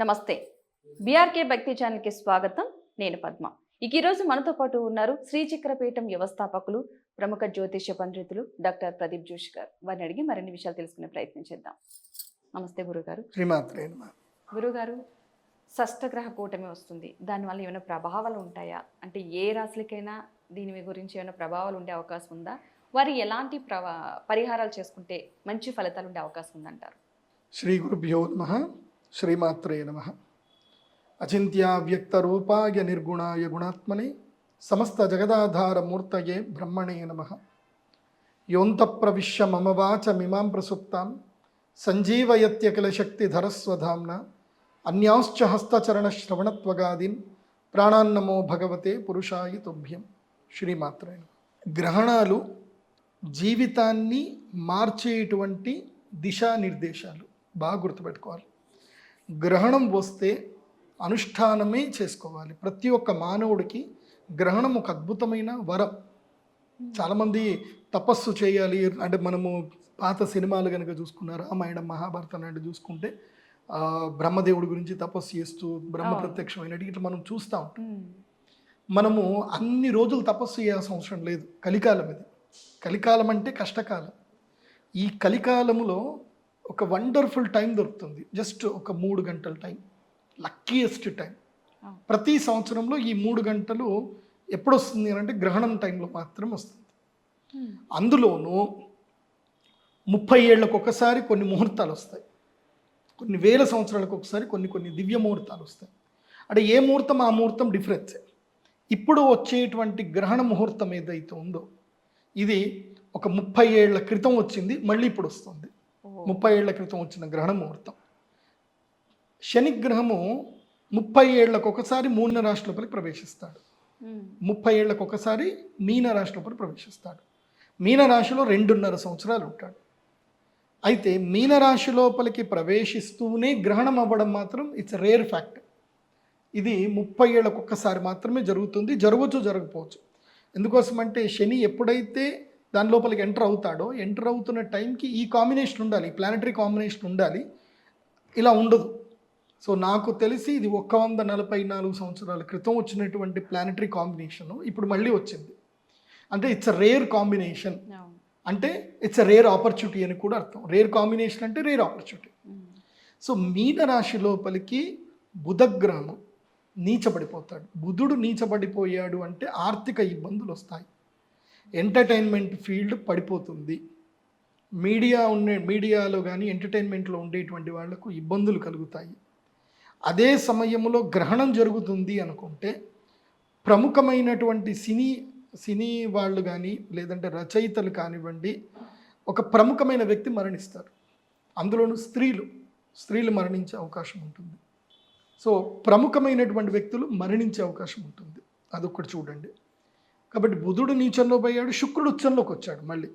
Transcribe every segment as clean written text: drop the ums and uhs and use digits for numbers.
నమస్తే. బీఆర్కే భక్తి ఛానల్కి స్వాగతం. నేను పద్మ. ఈరోజు మనతో పాటు ఉన్నారు శ్రీచక్రపీఠం వ్యవస్థాపకులు, ప్రముఖ జ్యోతిష్య పండితులు డాక్టర్ ప్రదీప్ జోషి గారు. వారిని అడిగి మరిన్ని విషయాలు తెలుసుకునే ప్రయత్నం చేద్దాం. నమస్తే గురుగారు. శ్రీమాత్రే. గురుగారు, షష్టగ్రహ కూటమి వస్తుంది. దానివల్ల ఏమైనా ప్రభావాలు ఉంటాయా? అంటే ఏ రాశులకైనా దీని గురించి ఏమైనా ప్రభావాలు ఉండే అవకాశం ఉందా? వారు ఎలాంటి పరిహారాలు చేసుకుంటే మంచి ఫలితాలు ఉండే అవకాశం ఉందంటారు? శ్రీ గురుభ్యో నమః. శ్రీమాత్రే నమః. అచింత్యావ్యక్తరూపాయ నిర్గుణాయ గుణాత్మనే సమస్త జగదాధార మూర్తయే బ్రహ్మణే నమః. యోంతఃప్రవిశ్య మమ వాచమిమాం ప్రసుప్తాం సంజీవయత్యఖిల శక్తిధరస్వధామ్న అన్యాంశ్చ హస్తచరణశ్రవణత్వగాదీన్ ప్రాణాన్నమో భగవతే పురుషాయ తుభ్యం. శ్రీమాత్రే నమః. గ్రహణాలు జీవితాన్ని మార్చేటువంటి దిశానిర్దేశాలు. బాగా గుర్తుపెట్టుకోవాలి. గ్రహణం వస్తే అనుష్ఠానమే చేసుకోవాలి. ప్రతి ఒక్క మానవుడికి గ్రహణం ఒక అద్భుతమైన వరం. చాలామంది తపస్సు చేయాలి అంటే, మనము పాత సినిమాలు కనుక చూసుకున్నారు, రామాయణం మహాభారతం అంటే చూసుకుంటే బ్రహ్మదేవుడి గురించి తపస్సు చేస్తూ బ్రహ్మ ప్రత్యక్షమైనట్టు ఇట్లా మనం చూస్తూ ఉంటాం. మనము అన్ని రోజులు తపస్సు చేయాల్సిన అవసరం లేదు. కలికాలం ఇది. కలికాలం అంటే కష్టకాలం. ఈ కలికాలములో ఒక వండర్ఫుల్ టైం దొరుకుతుంది. జస్ట్ ఒక 3 గంటల టైం, లక్కీయెస్ట్ టైం. ప్రతి సంవత్సరంలో ఈ 3 గంటలు ఎప్పుడు వస్తుంది అంటే గ్రహణం టైంలో మాత్రం వస్తుంది. అందులోనూ 30 ఏళ్ళకు ఒకసారి కొన్ని ముహూర్తాలు వస్తాయి. కొన్ని వేల సంవత్సరాలకు ఒకసారి కొన్ని దివ్య ముహూర్తాలు వస్తాయి. అంటే ఏ ముహూర్తం ఆ ముహూర్తం డిఫరెన్సే. ఇప్పుడు వచ్చేటువంటి గ్రహణ ముహూర్తం ఏదైతే ఉందో ఇది ఒక 30 ఏళ్ల క్రితం వచ్చింది, మళ్ళీ ఇప్పుడు వస్తుంది. 30 ఏళ్ల క్రితం వచ్చిన గ్రహణ ముహూర్తం. శనిగ్రహము 30 ఏళ్లకు ఒకసారి మూల రాశి లోపలికి ప్రవేశిస్తాడు. 30 ఏళ్లకు ఒకసారి మీన రాశి లోపలికి ప్రవేశిస్తాడు. మీన రాశిలో 2.5 సంవత్సరాలు ఉంటాడు. అయితే మీన రాశి లోపలికి ప్రవేశిస్తూనే గ్రహణం అవ్వడం మాత్రం ఇట్స్ రేర్ ఫ్యాక్ట్. ఇది 30 ఏళ్లకు ఒక్కసారి మాత్రమే జరుగుతుంది. జరగవచ్చు, జరగకపోవచ్చు. ఎందుకోసమంటే శని ఎప్పుడైతే దాని లోపలికి ఎంటర్ అవుతున్న టైంకి ఈ కాంబినేషన్ ఉండాలి, ప్లానటరీ కాంబినేషన్ ఉండాలి. ఇలా ఉండదు. సో నాకు తెలిసి ఇది 144 సంవత్సరాల క్రితం వచ్చినటువంటి ప్లానటరీ కాంబినేషను ఇప్పుడు మళ్ళీ వచ్చింది. అంటే ఇట్స్ అ రేర్ కాంబినేషన్. అంటే ఇట్స్ అ రేర్ ఆపర్చునిటీ అని కూడా అర్థం. రేర్ కాంబినేషన్ అంటే రేర్ ఆపర్చునిటీ. సో మీన రాశి లోపలికి బుధగ్రహం నీచబడిపోతాడు. బుధుడు నీచబడిపోయాడు అంటే ఆర్థిక ఇబ్బందులు వస్తాయి. ఎంటర్టైన్మెంట్ ఫీల్డ్ పడిపోతుంది. మీడియాలో కానీ ఎంటర్టైన్మెంట్లో ఉండేటువంటి వాళ్లకు ఇబ్బందులు కలుగుతాయి. అదే సమయంలో గ్రహణం జరుగుతుంది అనుకుంటే ప్రముఖమైనటువంటి సినీ వాళ్ళు కానీ లేదంటే రచయితలు కానివ్వండి, ఒక ప్రముఖమైన వ్యక్తి మరణిస్తారు. అందులోనూ స్త్రీలు మరణించే అవకాశం ఉంటుంది. సో ప్రముఖమైనటువంటి వ్యక్తులు మరణించే అవకాశం ఉంటుంది. అదొక్కటి చూడండి. కాబట్టి బుధుడు నీచంలో పోయాడు, శుక్రుడు ఉచ్చంలోకి వచ్చాడు మళ్ళీ.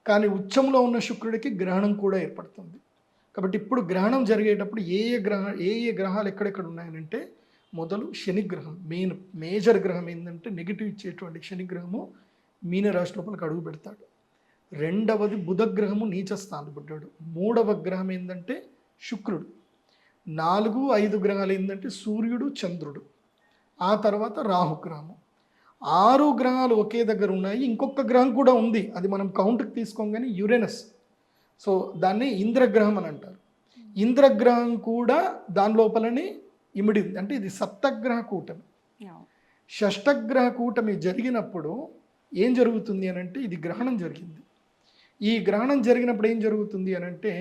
కానీ ఉచ్చంలో ఉన్న శుక్రుడికి గ్రహణం కూడా ఏర్పడుతుంది. కాబట్టి ఇప్పుడు గ్రహణం జరిగేటప్పుడు ఏ ఏ గ్రహాలు ఎక్కడెక్కడ ఉన్నాయనంటే, మొదలు శనిగ్రహం మేజర్ గ్రహం ఏంటంటే నెగిటివ్ ఇచ్చేటువంటి శనిగ్రహము మీనరాశి లోపలికి అడుగు పెడతాడు. రెండవది బుధగ్రహము నీచ స్థానం పడ్డాడు. మూడవ గ్రహం ఏంటంటే శుక్రుడు. 4, 5 గ్రహాలు ఏంటంటే సూర్యుడు, చంద్రుడు. ఆ తర్వాత రాహుగ్రహము. 6 గ్రహాలు ఒకే దగ్గర ఉన్నాయి. ఇంకొక గ్రహం కూడా ఉంది, అది మనం కౌంట్కి తీసుకోగానే యురేనస్. సో దాన్ని ఇంద్రగ్రహం అని అంటారు. ఇంద్రగ్రహం కూడా దాని లోపలనే ఇమిడింది. అంటే ఇది సప్తగ్రహ కూటమి. షష్టగ్రహ కూటమి జరిగినప్పుడు ఏం జరుగుతుంది అని అంటే, ఇది గ్రహణం జరిగింది. ఈ గ్రహణం జరిగినప్పుడు ఏం జరుగుతుంది అని అంటే,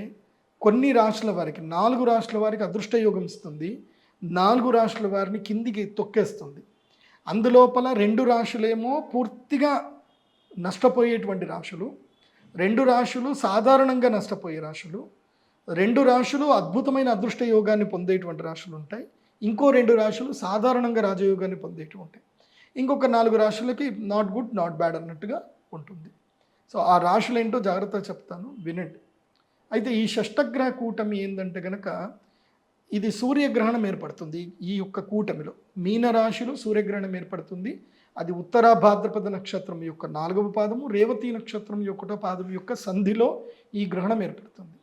కొన్ని రాశుల వారికి 4 రాశుల వారికి అదృష్టయోగం ఇస్తుంది, 4 రాశుల వారిని కిందికి తొక్కేస్తుంది. అందులోపల 2 రాశులేమో పూర్తిగా నష్టపోయేటువంటి రాశులు, 2 రాశులు సాధారణంగా నష్టపోయే రాశులు, 2 రాశులు అద్భుతమైన అదృష్ట యోగాన్ని పొందేటువంటి రాశులు ఉంటాయి. ఇంకో 2 రాశులు సాధారణంగా రాజయోగాన్ని పొందేటువంటి, ఇంకొక 4 రాశులకి నాట్ గుడ్ నాట్ బ్యాడ్ అన్నట్టుగా ఉంటుంది. సో ఆ రాశులు ఏంటో జాగ్రత్తగా చెప్తాను, వినండి. అయితే ఈ షష్టగ్రహ కూటమి ఏంటంటే కనుక, ఇది సూర్యగ్రహణం ఏర్పడుతుంది. ఈ యొక్క కూటమిలో మీనరాశిలో సూర్యగ్రహణం ఏర్పడుతుంది. అది ఉత్తర భాద్రపద నక్షత్రం యొక్క 4వ పాదము, రేవతి నక్షత్రం 1వ పాదం యొక్క సంధిలో ఈ గ్రహణం ఏర్పడుతుంది.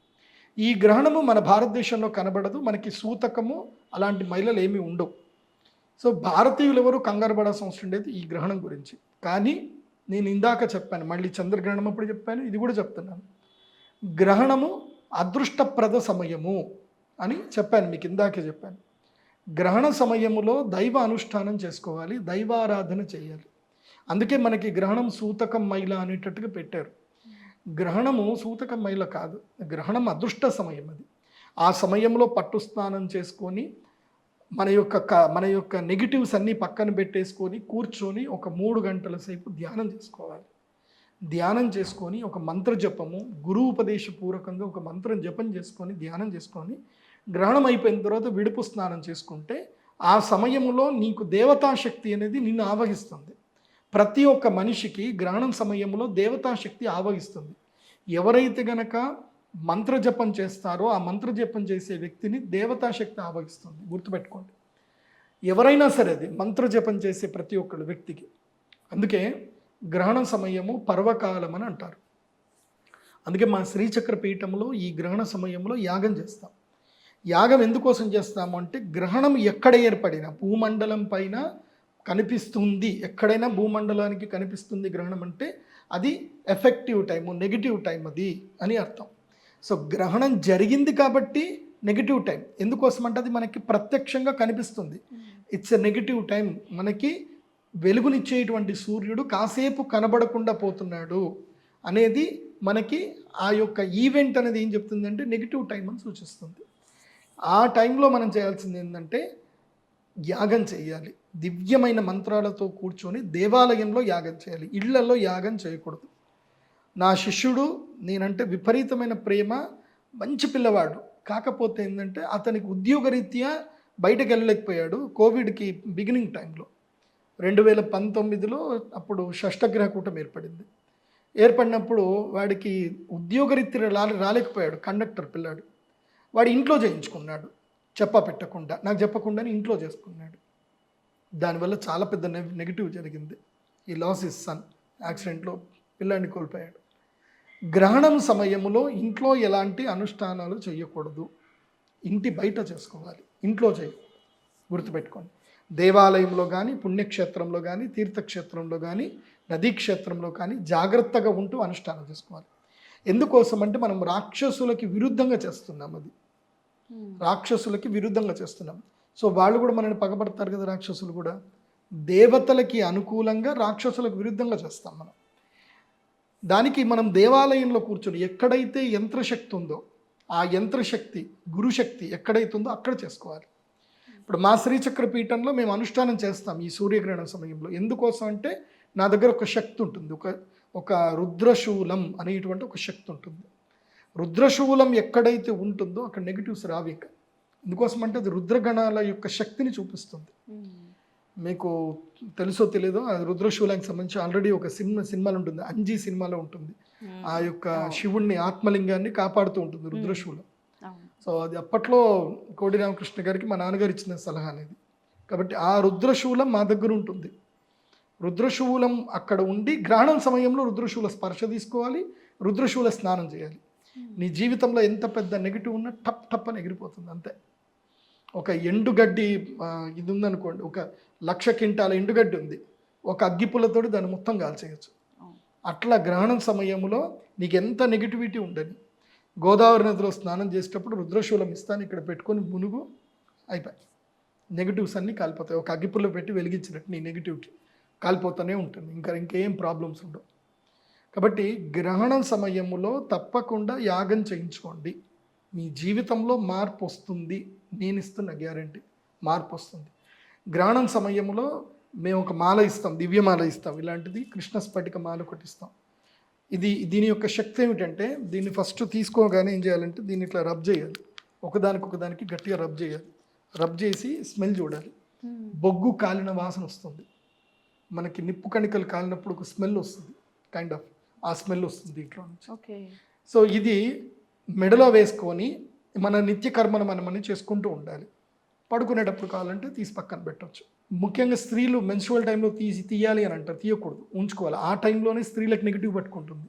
ఈ గ్రహణము మన భారతదేశంలో కనబడదు, మనకి సూతకము అలాంటి మహిళలు ఏమీ ఉండవు. సో భారతీయులు ఎవరు కంగారు పడాల్సిన అవసరం లేదు ఈ గ్రహణం గురించి. కానీ నేను ఇందాక చెప్పాను, మళ్ళీ చంద్రగ్రహణం అప్పుడు చెప్పాను, ఇది కూడా చెప్తున్నాను, గ్రహణము అదృష్టప్రద సమయము అని చెప్పాను, మీకు ఇందాకే చెప్పాను. గ్రహణ సమయములో దైవ అనుష్ఠానం చేసుకోవాలి, దైవారాధన చేయాలి. అందుకే మనకి గ్రహణం సూతకం మైల అనేటట్టుగా పెట్టారు. గ్రహణము సూతకం మైల కాదు, గ్రహణం అదృష్ట సమయం. అది ఆ సమయంలో పట్టు స్నానం చేసుకొని మన యొక్క నెగిటివ్స్ అన్నీ పక్కన పెట్టేసుకొని కూర్చొని ఒక 3 గంటల సేపు ధ్యానం చేసుకోవాలి. ధ్యానం చేసుకొని ఒక మంత్ర జపము, గురువు ఉపదేశపూర్వకంగా ఒక మంత్రం జపం చేసుకొని ధ్యానం చేసుకొని గ్రహణం అయిపోయిన తర్వాత విడుపు స్నానం చేసుకుంటే ఆ సమయంలో నీకు దేవతాశక్తి అనేది నిన్ను ఆవహిస్తుంది. ప్రతి ఒక్క మనిషికి గ్రహణం సమయంలో దేవతాశక్తి ఆవహిస్తుంది. ఎవరైతే గనక మంత్రజపం చేస్తారో ఆ మంత్రజపం చేసే వ్యక్తిని దేవతాశక్తి ఆవహిస్తుంది, గుర్తుపెట్టుకోండి. ఎవరైనా సరే అది మంత్రజపం చేసే ప్రతి ఒక్కళ్ళ వ్యక్తికి. అందుకే గ్రహణ సమయము పర్వకాలం అని అంటారు. అందుకే మా శ్రీచక్ర పీఠంలో ఈ గ్రహణ సమయంలో యాగం చేస్తాం. యాగం ఎందుకోసం చేస్తాము అంటే గ్రహణం ఎక్కడ ఏర్పడినా భూమండలం పైన కనిపిస్తుంది, ఎక్కడైనా భూమండలానికి కనిపిస్తుంది గ్రహణం అంటే అది ఎఫెక్టివ్ టైము, నెగిటివ్ టైం అది అని అర్థం. సో గ్రహణం జరిగింది కాబట్టి నెగిటివ్ టైం. ఎందుకోసం అంటే అది మనకి ప్రత్యక్షంగా కనిపిస్తుంది. It's a negative time. మనకి వెలుగునిచ్చేటువంటి సూర్యుడు కాసేపు కనబడకుండా పోతున్నాడు అనేది మనకి ఆ యొక్క ఈవెంట్ అనేది ఏం చెప్తుందంటే నెగిటివ్ టైం అని సూచిస్తుంది. ఆ టైంలో మనం చేయాల్సింది ఏంటంటే యాగం చేయాలి. దివ్యమైన మంత్రాలతో కూర్చొని దేవాలయంలో యాగం చేయాలి, ఇళ్లలో యాగం చేయకూడదు. నా శిష్యుడు నేనంటే విపరీతమైన ప్రేమ, మంచి పిల్లవాడు. కాకపోతే ఏంటంటే అతనికి ఉద్యోగరీత్యా బయటకు వెళ్ళలేకపోయాడు కోవిడ్కి బిగినింగ్ టైంలో. 2019లో అప్పుడు షష్టగ్రహ కూటమి ఏర్పడినప్పుడు వాడికి ఉద్యోగరీత్యా రాలేకపోయాడు. కండక్టర్ పిల్లాడు, వాడు ఇంట్లో చేయించుకున్నాడు, పెట్టకుండా నాకు చెప్పకుండానే ఇంట్లో చేసుకున్నాడు. దానివల్ల చాలా పెద్ద నెగిటివ్ జరిగింది. ఈ లాస్ ఇస్ సన్, యాక్సిడెంట్లో పిల్లాడిని కోల్పోయాడు. గ్రహణం సమయంలో ఇంట్లో ఎలాంటి అనుష్ఠానాలు చేయకూడదు, ఇంటి బయట చేసుకోవాలి, ఇంట్లో గుర్తుపెట్టుకోండి. దేవాలయంలో కానీ, పుణ్యక్షేత్రంలో కానీ, తీర్థక్షేత్రంలో కానీ, నదీ క్షేత్రంలో కానీ జాగ్రత్తగా ఉంటూ అనుష్ఠానం చేసుకోవాలి. ఎందుకోసం అంటే మనం రాక్షసులకి విరుద్ధంగా చేస్తున్నాం, అది రాక్షసులకి విరుద్ధంగా చేస్తున్నాం. సో వాళ్ళు కూడా మనల్ని పగబడతారు కదా, రాక్షసులు కూడా. దేవతలకి అనుకూలంగా రాక్షసులకు విరుద్ధంగా చేస్తాం మనం. దానికి మనం దేవాలయంలో కూర్చొని ఎక్కడైతే యంత్రశక్తి ఉందో ఆ యంత్రశక్తి, గురుశక్తి ఎక్కడైతే ఉందో అక్కడ చేసుకోవాలి. ఇప్పుడు మా శ్రీచక్ర పీఠంలో మేము అనుష్ఠానం చేస్తాం ఈ సూర్యగ్రహణ సమయంలో. ఎందుకోసం అంటే నా దగ్గర ఒక శక్తి ఉంటుంది, ఒక రుద్రశూలం అనేటువంటి ఒక శక్తి ఉంటుంది. రుద్రశూలం ఎక్కడైతే ఉంటుందో అక్కడ నెగిటివ్స్ రావు ఇంకా. ఎందుకోసం అంటే అది రుద్రగణాల యొక్క శక్తిని చూపిస్తుంది. మీకు తెలుసో తెలియదో, అది రుద్రశూలానికి సంబంధించి ఆల్రెడీ ఒక సినిమాలో ఉంటుంది, అంజీ సినిమాలో ఉంటుంది. ఆ యొక్క శివుణ్ణి, ఆత్మలింగాన్ని కాపాడుతూ ఉంటుంది రుద్రశూలం. సో అది అప్పట్లో కోడి రామకృష్ణ గారికి మా నాన్నగారు ఇచ్చిన సలహా అనేది. కాబట్టి ఆ రుద్రశూలం మా దగ్గర ఉంటుంది. రుద్రశూలం అక్కడ ఉండి గ్రహణం సమయంలో రుద్రశూల స్పర్శ తీసుకోవాలి, రుద్రశూల స్నానం చేయాలి. నీ జీవితంలో ఎంత పెద్ద నెగిటివ్ ఉన్నా టప్ టప్ అని ఎగిరిపోతుంది అంతే. ఒక ఎండుగడ్డి ఇది ఉందనుకోండి, ఒక 1,00,000 క్వింటాల ఎండుగడ్డి ఉంది, ఒక అగ్గిపుల్లతోటి దాన్ని మొత్తం కాల్చేయచ్చు. అట్లా గ్రహణం సమయంలో నీకు ఎంత నెగిటివిటీ ఉండని, గోదావరి నదిలో స్నానం చేసేటప్పుడు రుద్రశూలం ఇస్తాను, ఇక్కడ పెట్టుకొని మునుగు, అయిపోయి నెగిటివ్స్ అన్నీ కాలిపోతాయి. ఒక అగ్గిపుల్ల పెట్టి వెలిగించినట్టు నీ నెగిటివిటీ కాలిపోతూనే ఉంటుంది, ఇంకేం ప్రాబ్లమ్స్ ఉండవు. కాబట్టి గ్రహణం సమయంలో తప్పకుండా యాగం చేయించుకోండి. మీ జీవితంలో మార్పు వస్తుంది, నేను ఇస్తున్న గ్యారంటీ, మార్పు వస్తుంది. గ్రహణం సమయంలో మేము ఒక మాల ఇస్తాం, దివ్యమాల ఇస్తాం, ఇలాంటిది కృష్ణ స్ఫటిక మాల ఒకటి ఇస్తాం. దీని యొక్క శక్తి ఏమిటంటే, దీన్ని ఫస్ట్ తీసుకోగానే ఏం చేయాలంటే దీన్ని ఇట్లా రబ్ చేయాలి, ఒకదానికి గట్టిగా రబ్ చేయాలి. రబ్ చేసి స్మెల్ చూడాలి. బొగ్గు కాలిన వాసన వస్తుంది, మనకి నిప్పు కణికలు కాలినప్పుడు ఒక స్మెల్ వస్తుంది, కైండ్ ఆఫ్ ఆ స్మెల్ వస్తుంది దీంట్లో నుంచి. సో ఇది మెడలో వేసుకొని మన నిత్య కర్మను మనం చేసుకుంటూ ఉండాలి. పడుకునేటప్పుడు కావాలంటే తీసి పక్కన పెట్టవచ్చు. ముఖ్యంగా స్త్రీలు మెన్స్ట్రువల్ టైంలో తీయాలి అని అంటారు, తీయకూడదు, ఉంచుకోవాలి. ఆ టైంలోనే స్త్రీలకు నెగిటివ్ పట్టుకుంటుంది.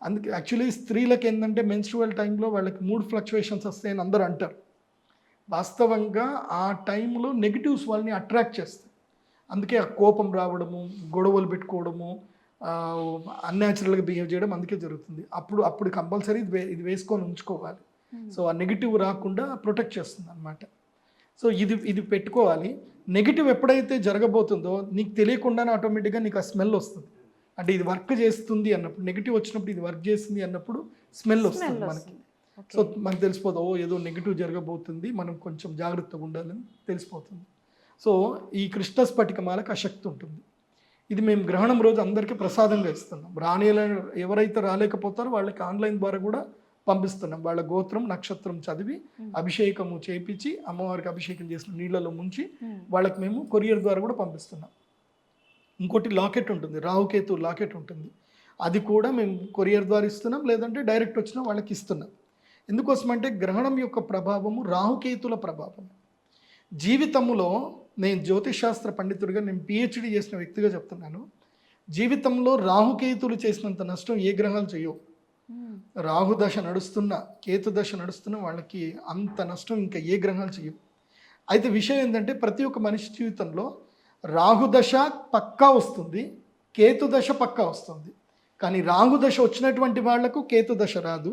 అందుకే యాక్చువల్లీ స్త్రీలకు ఏంటంటే మెన్స్ట్రువల్ టైంలో వాళ్ళకి మూడ్ ఫ్లక్చువేషన్స్ వస్తాయని అందరూ అంటారు. వాస్తవంగా ఆ టైంలో నెగిటివ్స్ వాళ్ళని అట్రాక్ట్ చేస్తాయి. అందుకే ఆ కోపం రావడము, గొడవలు పెట్టుకోవడము, అన్యాచురల్గా బిహేవ్ చేయడం అందుకే జరుగుతుంది. అప్పుడు కంపల్సరీ ఇది వేసుకొని ఉంచుకోవాలి. సో ఆ నెగిటివ్ రాకుండా ప్రొటెక్ట్ చేస్తుంది అనమాట. సో ఇది పెట్టుకోవాలి. నెగిటివ్ ఎప్పుడైతే జరగబోతుందో నీకు తెలియకుండానే ఆటోమేటిక్గా నీకు ఆ స్మెల్ వస్తుంది. అంటే ఇది వర్క్ చేస్తుంది అన్నప్పుడు, నెగిటివ్ వచ్చినప్పుడు ఇది వర్క్ చేస్తుంది అన్నప్పుడు స్మెల్ వస్తుంది మనకి. సో మనకు తెలిసిపోతుంది, ఓ ఏదో నెగిటివ్ జరగబోతుంది, మనం కొంచెం జాగ్రత్తగా ఉండాలని తెలిసిపోతుంది. సో ఈ కృష్ణ స్ఫటికమాలకు ఆ శక్తి ఉంటుంది. ఇది మేము గ్రహణం రోజు అందరికీ ప్రసాదంగా ఇస్తున్నాం. ఎవరైతే రాలేకపోతారో వాళ్ళకి ఆన్లైన్ ద్వారా కూడా పంపిస్తున్నాం. వాళ్ళ గోత్రం నక్షత్రం చదివి అభిషేకము చేయించి అమ్మవారికి అభిషేకం చేసిన నీళ్ళలో ముంచి వాళ్ళకి మేము కొరియర్ ద్వారా కూడా పంపిస్తున్నాం. ఇంకోటి లాకెట్ ఉంటుంది, రాహుకేతు లాకెట్ ఉంటుంది. అది కూడా మేము కొరియర్ ద్వారా ఇస్తున్నాం, లేదంటే డైరెక్ట్ వచ్చిన వాళ్ళకి ఇస్తున్నాం. ఎందుకోసమంటే గ్రహణం యొక్క ప్రభావము రాహుకేతుల ప్రభావం. జీవితంలో నేను జ్యోతిషాస్త్ర పండితుడిగా, నేను పిహెచ్డి చేసిన వ్యక్తిగా చెప్తున్నాను, జీవితంలో రాహుకేతులు చేసినంత నష్టం ఏ గ్రహాలు చేయవు. రాహుదశ నడుస్తున్నా, కేతు దశ నడుస్తున్నా వాళ్ళకి అంత నష్టం ఇంకా ఏ గ్రహాలు చేయవు. అయితే విషయం ఏంటంటే ప్రతి ఒక్క మనిషి జీవితంలో రాహుదశ పక్కా వస్తుంది, కేతు దశ పక్కా వస్తుంది. కానీ రాహుదశ వచ్చినటువంటి వాళ్లకు కేతు దశ రాదు,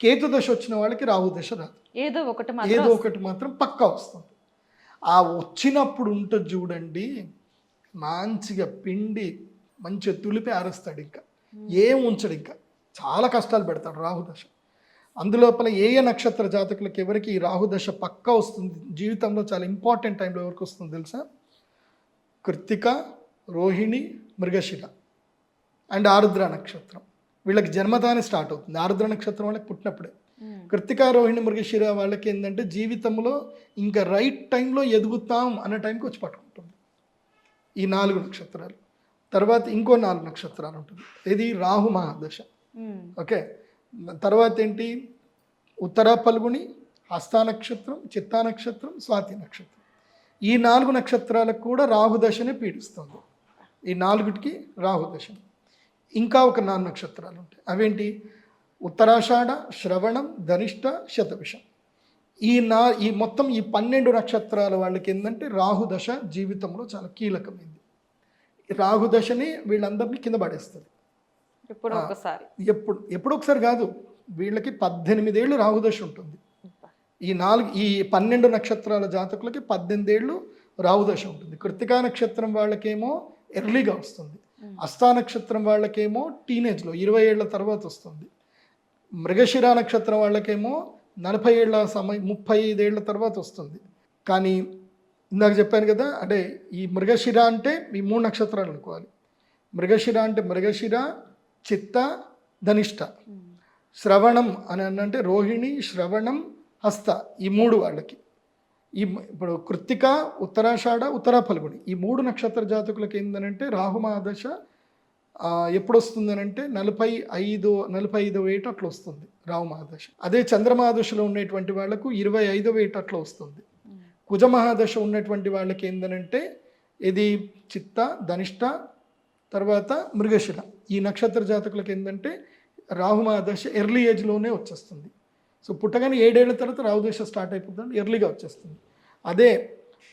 కేతు దశ వచ్చిన వాళ్ళకి రాహుదశ రాదు. ఏదో ఒకటి మాత్రం పక్కా వస్తుంది. ఆ వచ్చినప్పుడు ఉంటుంది చూడండి, మంచిగా పిండి మంచిగా తులిపి ఆరేస్తాడు, ఇంకా ఏం ఉంచడు, ఇంకా చాలా కష్టాలు పెడతాడు రాహుదశ. అందులోపల ఏ నక్షత్ర జాతకులకు ఎవరికి ఈ రాహుదశ పక్కా వస్తుంది జీవితంలో, చాలా ఇంపార్టెంట్ టైంలో ఎవరికి వస్తుంది తెలుసా? కృత్తిక, రోహిణి, మృగశిర అండ్ ఆరుద్ర నక్షత్రం. వీళ్ళకి జన్మతానే స్టార్ట్ అవుతుంది. ఆరుద్ర నక్షత్రం వాళ్ళకి పుట్టినప్పుడే. కృత్తిక, రోహిణి, మృగశిర వాళ్ళకి ఏంటంటే జీవితంలో ఇంకా రైట్ టైంలో ఎదుగుతాం అనే టైంకి వచ్చి పట్టుకుంటుంది ఈ 4 నక్షత్రాలు. తర్వాత ఇంకో 4 నక్షత్రాలు ఉంటుంది. ఇది రాహు మహాదశ. ఓకే, తర్వాత ఏంటి? ఉత్తర పల్గుని, హస్త నక్షత్రం, చిత్తా నక్షత్రం, స్వాతి నక్షత్రం. ఈ 4 నక్షత్రాలకు కూడా రాహుదశనే పీడిస్తుంది. ఈ 4టికి రాహుదశ. ఇంకా ఒక 4 నక్షత్రాలు ఉంటాయి. అవేంటి? ఉత్తరాషాఢ, శ్రవణం, ధనిష్ట, శతభిషం. ఈ మొత్తం ఈ 12 నక్షత్రాల వాళ్ళకి ఏంటంటే రాహుదశ జీవితంలో చాలా కీలకమైంది. రాహుదశని వీళ్ళందరినీ కింద పడేస్తుంది. ఎప్పుడు ఒకసారి కాదు, వీళ్ళకి 18 ఏళ్ళు రాహుదశ ఉంటుంది. ఈ 12 నక్షత్రాల జాతకులకి 18 ఏళ్ళు రాహుదశ ఉంటుంది. కృత్తికా నక్షత్రం వాళ్ళకేమో ఎర్లీగా వస్తుంది, హస్తా నక్షత్రం వాళ్ళకేమో టీనేజ్లో 20 ఏళ్ల తర్వాత వస్తుంది, మృగశిర నక్షత్రం వాళ్ళకేమో 40 ఏళ్ల 35 ఏళ్ల తర్వాత వస్తుంది. కానీ ఇందాక చెప్పాను కదా, అంటే ఈ మృగశిర అంటే ఈ 3 నక్షత్రాలు అనుకోవాలి. మృగశిర అంటే మృగశిర, చిత్త, ధనిష్ట. శ్రవణం అని అంటే రోహిణి, శ్రవణం, హస్త. ఈ 3 వాళ్ళకి. ఇప్పుడు కృత్తిక, ఉత్తరాషాఢ, ఉత్తర ఫల్గుని ఈ 3 నక్షత్ర జాతకులకి ఏంటంటే రాహు మహాదశ ఎప్పుడు వస్తుందనంటే 45వ ఏట అట్లా వస్తుంది రాహు మహాదశ. అదే చంద్రమహాదశలో ఉన్నటువంటి వాళ్ళకు 25వ ఏట అట్లా వస్తుంది. కుజ మహాదశ ఉన్నటువంటి వాళ్ళకి ఏంటంటే ఇది చిత్త, ధనిష్ట, తర్వాత మృగశిర. ఈ నక్షత్ర జాతకులకి ఏంటంటే రాహు మహాదశ ఎర్లీ ఏజ్లోనే వచ్చేస్తుంది. సో పుట్టగానే 7 ఏళ్ల తర్వాత రాహుదశ స్టార్ట్ అయిపోతుంది, ఎర్లీగా వచ్చేస్తుంది. అదే